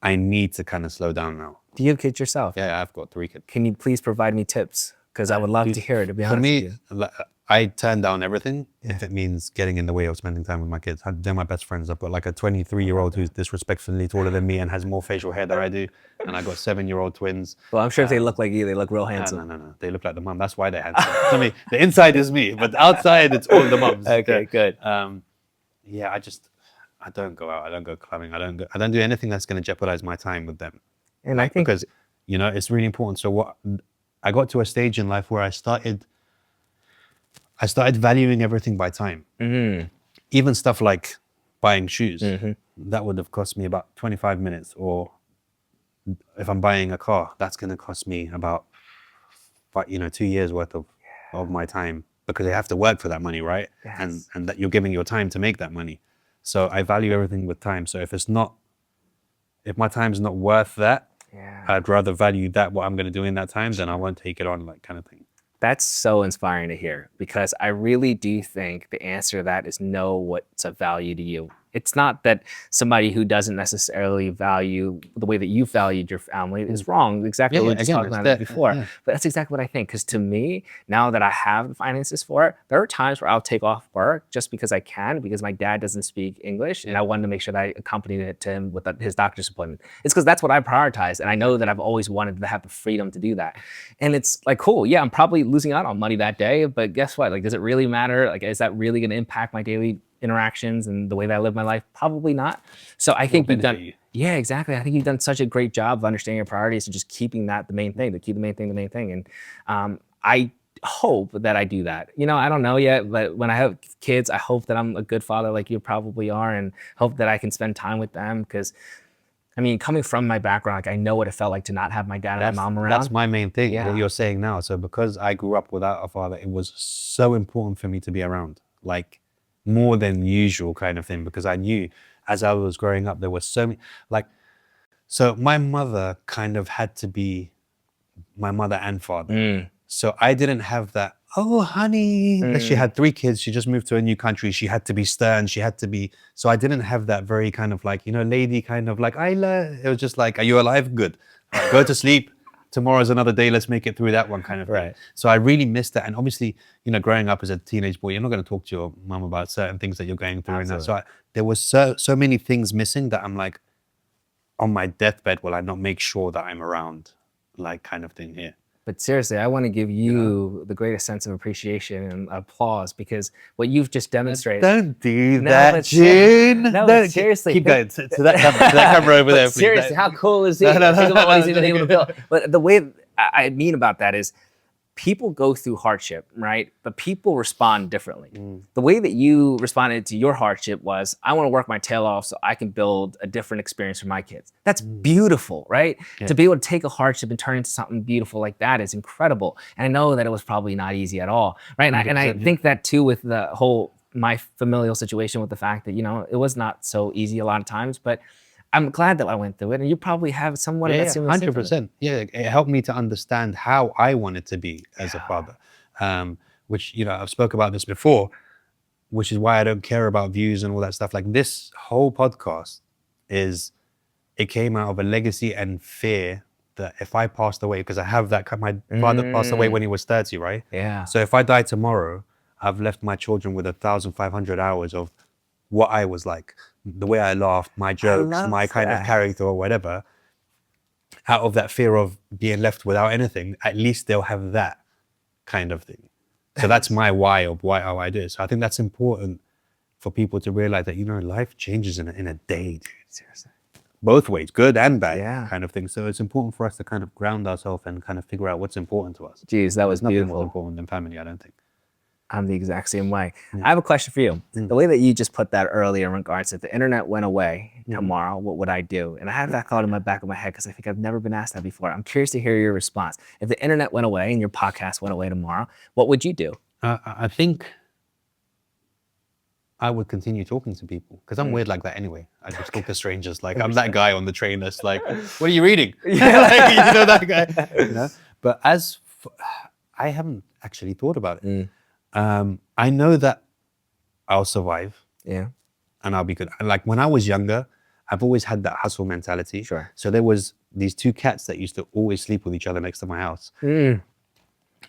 I need to kind of slow down now? Do you have kids yourself? Yeah, I've got 3 kids. Can you please provide me tips? Because I would love to hear it, to be honest with you. I turn down everything if it means getting in the way of spending time with my kids. They're my best friends. I've got like a 23-year-old who's disrespectfully taller than me and has more facial hair than I do. And I've got 7-year-old twins. Well, I'm sure if they look like you, they look real handsome. No. They look like the mum. That's why they're handsome. To me, the inside is me, but the outside, it's all the mums. Okay, good. Yeah, I don't go out. I don't go clubbing. I don't do anything that's going to jeopardize my time with them. And I think because, it's really important. So I got to a stage in life where I started valuing everything by time. Even stuff like buying shoes, that would have cost me about 25 minutes. Or if I'm buying a car, that's going to cost me about 2 years worth of my time, because I have to work for that money, right? Yes. And that you're giving your time to make that money. So I value everything with time. So if my time's not worth that, I'd rather value that, what I'm going to do in that time, then I won't take it on, like, kind of thing. That's so inspiring to hear, because I really do think the answer to that is know what's of value to you. It's not that somebody who doesn't necessarily value the way that you valued your family is wrong. Exactly what we just talked about before. But that's exactly what I think. Because to me, now that I have the finances for it, there are times where I'll take off work just because I can, because my dad doesn't speak English, and I wanted to make sure that I accompanied it to him with his doctor's appointment. It's because that's what I prioritize, and I know that I've always wanted to have the freedom to do that. And it's like, cool, yeah, I'm probably losing out on money that day, but guess what? Like, does it really matter? Like, is that really going to impact my daily interactions and the way that I live my life? Probably not. So I think you've done, yeah, exactly. I think you've done such a great job of understanding your priorities and just keeping that the main thing, to keep the main thing the main thing. And I hope that I do that. I don't know yet, but when I have kids, I hope that I'm a good father like you probably are, and hope that I can spend time with them, because I mean, coming from my background, like, I know what it felt like to not have my dad and my mom around. That's my main thing that you're saying now. So because I grew up without a father, it was so important for me to be around, like, more than usual kind of thing, because I knew as I was growing up, there was so many, so my mother kind of had to be my mother and father. So I didn't have that, oh, honey, she had 3 kids. She just moved to a new country. She had to be stern. So I didn't have that very kind of like, lady kind of like, it was just like, are you alive? Good. Go to sleep. Tomorrow's another day. Let's make it through that one kind of thing. Right. So I really missed that. And obviously, growing up as a teenage boy, you're not going to talk to your mom about certain things that you're going through. And that. So there was so many things missing that I'm like, on my deathbed, will I not make sure that I'm around, like, kind of thing here. But seriously, I want to give you the greatest sense of appreciation and applause, because what you've just demonstrated. Don't do that, Jun. No, seriously. Keep going to that camera over there, please. Seriously, how cool is he? Think about what he's been able to build. But the way I mean about that is, people go through hardship, right? But people respond differently. The way that you responded to your hardship was, I want to work my tail off so I can build a different experience for my kids. That's beautiful, right? Yeah. To be able to take a hardship and turn it into something beautiful like that is incredible. And I know that it was probably not easy at all, right? And I think that too with the whole, my familial situation, with the fact that, it was not so easy a lot of times, but I'm glad that I went through it, and you probably have somewhat of that similar 100%. Yeah, it helped me to understand how I wanted to be as a father, which, I've spoke about this before, which is why I don't care about views and all that stuff. Like, this whole podcast it came out of a legacy and fear that if I passed away, because I have that, my father passed away when he was 30, right? Yeah. So if I die tomorrow, I've left my children with 1,500 hours of what I was like, the way I laughed, my jokes, my kind of character or whatever. Out of that fear of being left without anything, at least they'll have that kind of thing. So that's my why of how I do it. So I think that's important for people to realize that, you know, life changes in a day, dude. Seriously. Both ways, good and bad kind of thing. So it's important for us to kind of ground ourselves and kind of figure out what's important to us. Geez, that was There's nothing beautiful. more important than family, I don't think. I'm the exact same way. I have a question for you. The way that you just put that earlier in regards to if the internet went away tomorrow, what would I do? And I have that thought in my back of my head because I think I've never been asked that before. I'm curious to hear your response. If the internet went away and your podcast went away tomorrow, what would you do? I think I would continue talking to people because I'm weird like that anyway. I just talk to strangers. Like I'm that guy on the train that's like, "What are you reading?" Like, you know that guy. You know? But I haven't actually thought about it. I know that I'll survive. Yeah. And I'll be good. And like when I was younger, I've always had that hustle mentality. Sure. So there was these two cats that used to always sleep with each other next to my house.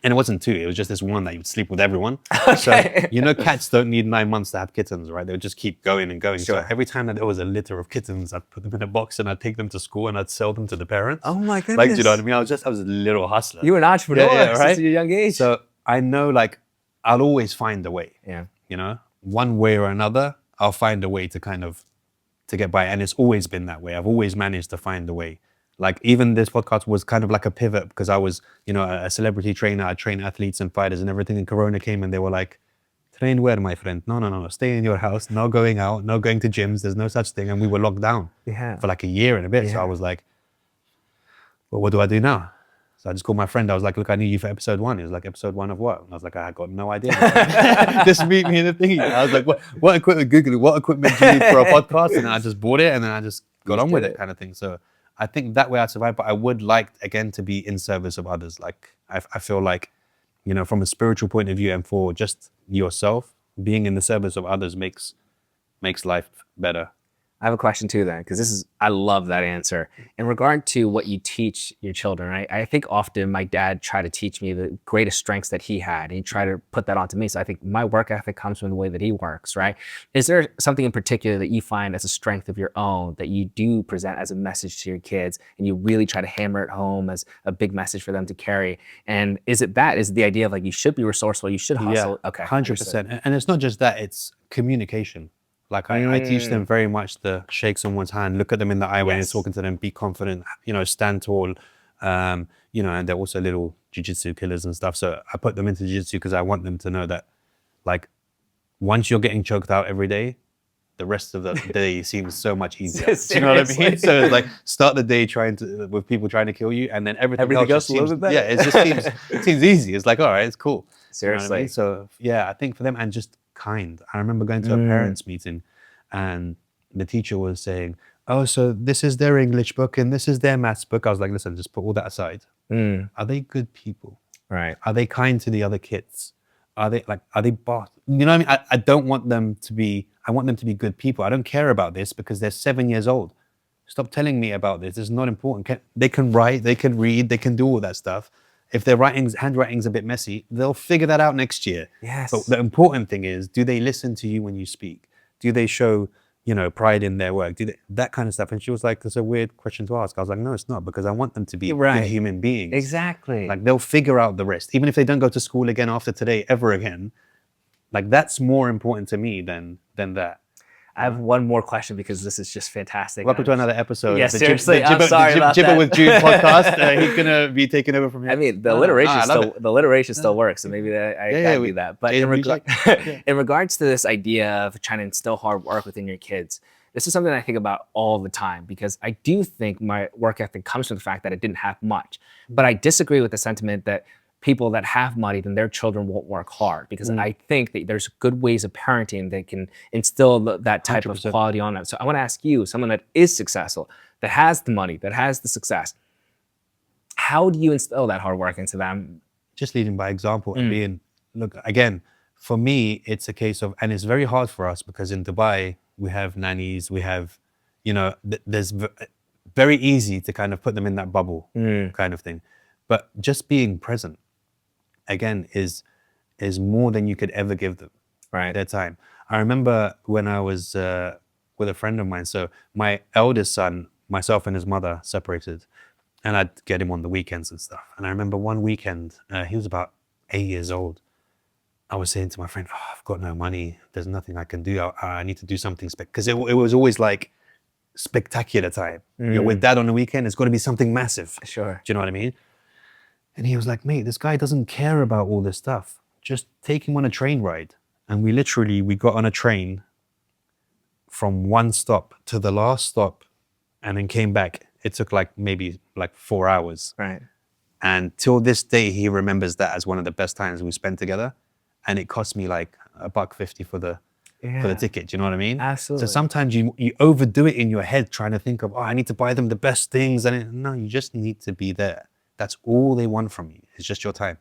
And it wasn't two, it was just this one that would sleep with everyone. Okay. So, you know, cats don't need 9 months to have kittens, right? They would just keep going and going. Sure. So every time that there was a litter of kittens, I'd put them in a box and I'd take them to school and I'd sell them to the parents. Oh my goodness. Like, do you know what I mean? I was a little hustler. You were an entrepreneur right? since your young age. So I know like I'll always find a way. Yeah. You know, one way or another, I'll find a way to kind of to get by. And it's always been that way. I've always managed to find a way. Like even this podcast was kind of like a pivot because I was, you know, a celebrity trainer. I train athletes and fighters and everything. And Corona came and they were like, train where, my friend? No. Stay in your house. No going out. No going to gyms. There's no such thing. And we were locked down for like a year and a bit. So I was like, well, what do I do now? So I just called my friend. I was like, look, I need you for episode 1. He was like, episode 1 of what? And I was like, I got no idea. Just meet me in the thingy. I was like, what equipment? Google it. What equipment do you need for a podcast? And I just bought it and then I just got on with it kind of thing. So I think that way I'd survive, but I would like, again, to be in service of others. Like, I feel like, you know, from a spiritual point of view and for just yourself, being in the service of others makes life better. I have a question too then, because I love that answer. In regard to what you teach your children, I think often my dad tried to teach me the greatest strengths that he had, and he tried to put that onto me. So I think my work ethic comes from the way that he works, right? Is there something in particular that you find as a strength of your own that you do present as a message to your kids, and you really try to hammer it home as a big message for them to carry? And is it the idea of like, you should be resourceful, you should hustle? Yeah, okay. 100%. And it's not just that, it's communication. Like I teach them very much to shake someone's hand, look at them in the eye when you're talking to them, be confident, you know, stand tall, you know, and they're also little jiu-jitsu killers and stuff. So I put them into jiu-jitsu because I want them to know that, like, once you're getting choked out every day, the rest of the day seems so much easier. Do you know what I mean? So it's like, start the day with people trying to kill you, and then everything else just seems, it just seems easy. It's like, all right, it's cool. Seriously. You know what I mean? So yeah, I think for them, and just kind. I remember going to a parents' meeting and the teacher was saying, oh, so this is their English book and this is their maths book. I was like, listen, just put all that aside. Are they good people? Right. Are they kind to the other kids? Are they boss? You know what I mean? I don't want them to be, I want them to be good people. I don't care about this because they're 7 years old. Stop telling me about this. It's not important. They can write, they can read, they can do all that stuff. If their handwriting's a bit messy, they'll figure that out next year. Yes. But the important thing is, do they listen to you when you speak? Do they show, you know, pride in their work? That kind of stuff? And she was like, "That's a weird question to ask." I was like, "No, it's not, because I want them to be good human beings." Exactly. Like they'll figure out the rest, even if they don't go to school again after today ever again. Like that's more important to me than that. I have one more question because this is just fantastic. Welcome to another episode. Yeah, seriously, I'm sorry about Jibber that. with June podcast. He's gonna be taking over from here. I mean, the alliteration still works, so maybe I can do that. But in regards to this idea of trying to instill hard work within your kids, this is something I think about all the time, because I do think my work ethic comes from the fact that I didn't have much. But I disagree with the sentiment that people that have money, then their children won't work hard, because I think that there's good ways of parenting that can instill that type 100%. Of quality on them. So I want to ask you, someone that is successful, that has the money, that has the success, how do you instill that hard work into them? Just leading by example and being, look, again, for me, it's a case of, and it's very hard for us because in Dubai, we have nannies, we have, you know, there's very easy to kind of put them in that bubble kind of thing. But just being present, again, is more than you could ever give them. Right. Their time. I remember when I was with a friend of mine. So my eldest son, myself and his mother separated, and I'd get him on the weekends and stuff. And I remember one weekend, he was about 8 years old. I was saying to my friend, oh, I've got no money. There's nothing I can do. I need to do something because it was always like spectacular time. You're with dad on the weekend. It's got to be something massive. Sure. Do you know what I mean? And he was like, mate, this guy doesn't care about all this stuff. Just take him on a train ride. And we got on a train from one stop to the last stop and then came back. It took maybe 4 hours. Right. And till this day, he remembers that as one of the best times we spent together. And it cost me like $1.50 for the ticket. Do you know what I mean? Absolutely. So sometimes you overdo it in your head trying to think of, oh, I need to buy them the best things. No, you just need to be there. That's all they want from you. It's just your time.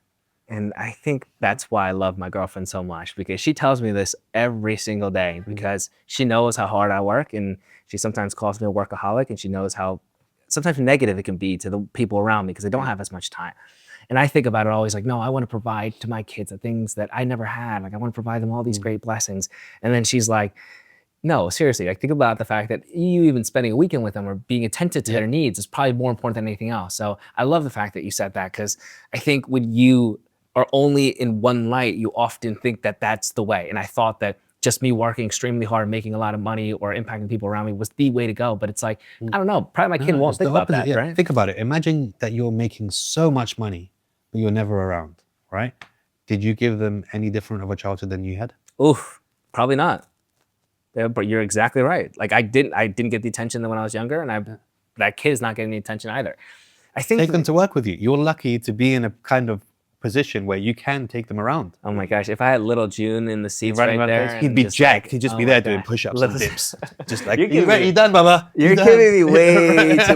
And I think that's why I love my girlfriend so much, because she tells me this every single day, because she knows how hard I work, and she sometimes calls me a workaholic, and she knows how sometimes negative it can be to the people around me because they don't have as much time. And I think about it always like, no, I want to provide to my kids the things that I never had. Like I want to provide them all these great blessings. And then she's like, no, seriously, like think about the fact that you even spending a weekend with them or being attentive to their needs is probably more important than anything else. So I love the fact that you said that, because I think when you are only in one light, you often think that that's the way. And I thought that just me working extremely hard, making a lot of money or impacting people around me was the way to go. But it's like, I don't know, probably my kid won't think about that, right? Think about it. Imagine that you're making so much money, but you're never around, right? Did you give them any different of a childhood than you had? Oof, probably not. Yeah, but you're exactly right. Like I didn't get the attention when I was younger, and that kid is not getting the attention either. I think take them to work with you. You're lucky to be in a kind of position where you can take them around. Oh my gosh, if I had little June in the seats right there, he'd be jacked. He'd just be there doing push-ups and dips. Just like, you done, Baba? You're giving me way too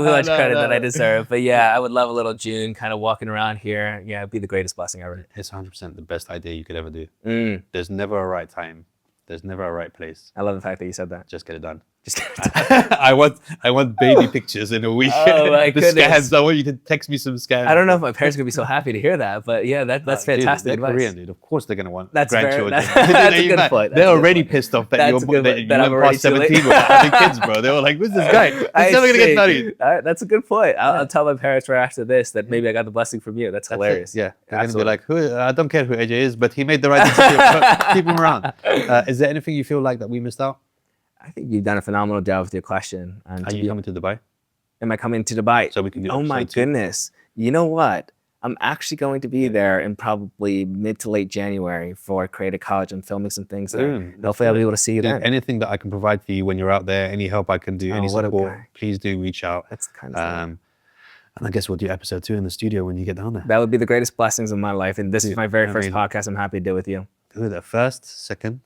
much credit that I deserve. But yeah, I would love a little June kind of walking around here. Yeah, it'd be the greatest blessing ever. It's 100% the best idea you could ever do. There's never a right time. There's never a right place. I love the fact that you said that. Just get it done. Just get it done. I want baby pictures in a week. Oh my goodness. Scans. I want you to text me some scans. I don't know if my parents are gonna be so happy to hear that, but yeah, that's fantastic advice. Korean, dude. Of course they're gonna want grandchildren. That's a good point. They're already pissed off that you went past 17 without having kids, bro. They were like, "Who's this guy? He's never gonna get married." That's a good point. I'll tell my parents right after this that maybe I got the blessing from you. That's hilarious. Yeah, they're gonna be like, I don't care who AJ is, but he made the right decision. Keep him around. Is there anything you feel like that we missed out? I think you've done a phenomenal job with your question. And are you coming to Dubai? Am I coming to Dubai? So we can do Oh my goodness. You know what? I'm actually going to be there in probably mid to late January for Creative College. I'm filming some things there. Hopefully I'll be able to see you then. Anything that I can provide for you when you're out there, any help I can do, any support, please do reach out. That's kind of and I guess we'll do episode 2 in the studio when you get down there. That would be the greatest blessings of my life. And this is my very first podcast I'm happy to do with you. Do it first, second.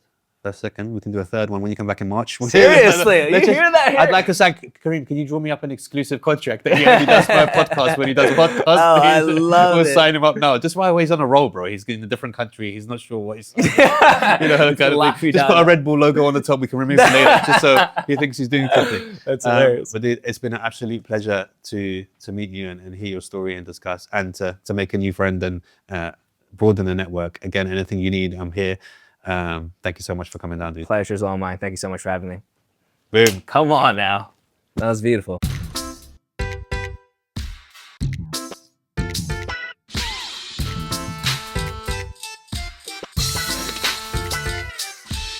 We can do a third one when you come back in March. Seriously, you hear that? I'd like to say, Kareem, can you draw me up an exclusive contract that he only does my podcast when he does podcasts? I love it. We'll sign him up now. Just while he's on a roll, bro. He's in a different country. He's not sure what he's just put a Red Bull logo on the top. We can remove it later, just so he thinks he's doing something. That's hilarious. But it's been an absolute pleasure to meet you and hear your story and discuss, and to make a new friend and broaden the network. Again, anything you need, I'm here. Thank you so much for coming down, dude. Pleasure's all mine. Thank you so much for having me. Boom. Come on now. That was beautiful.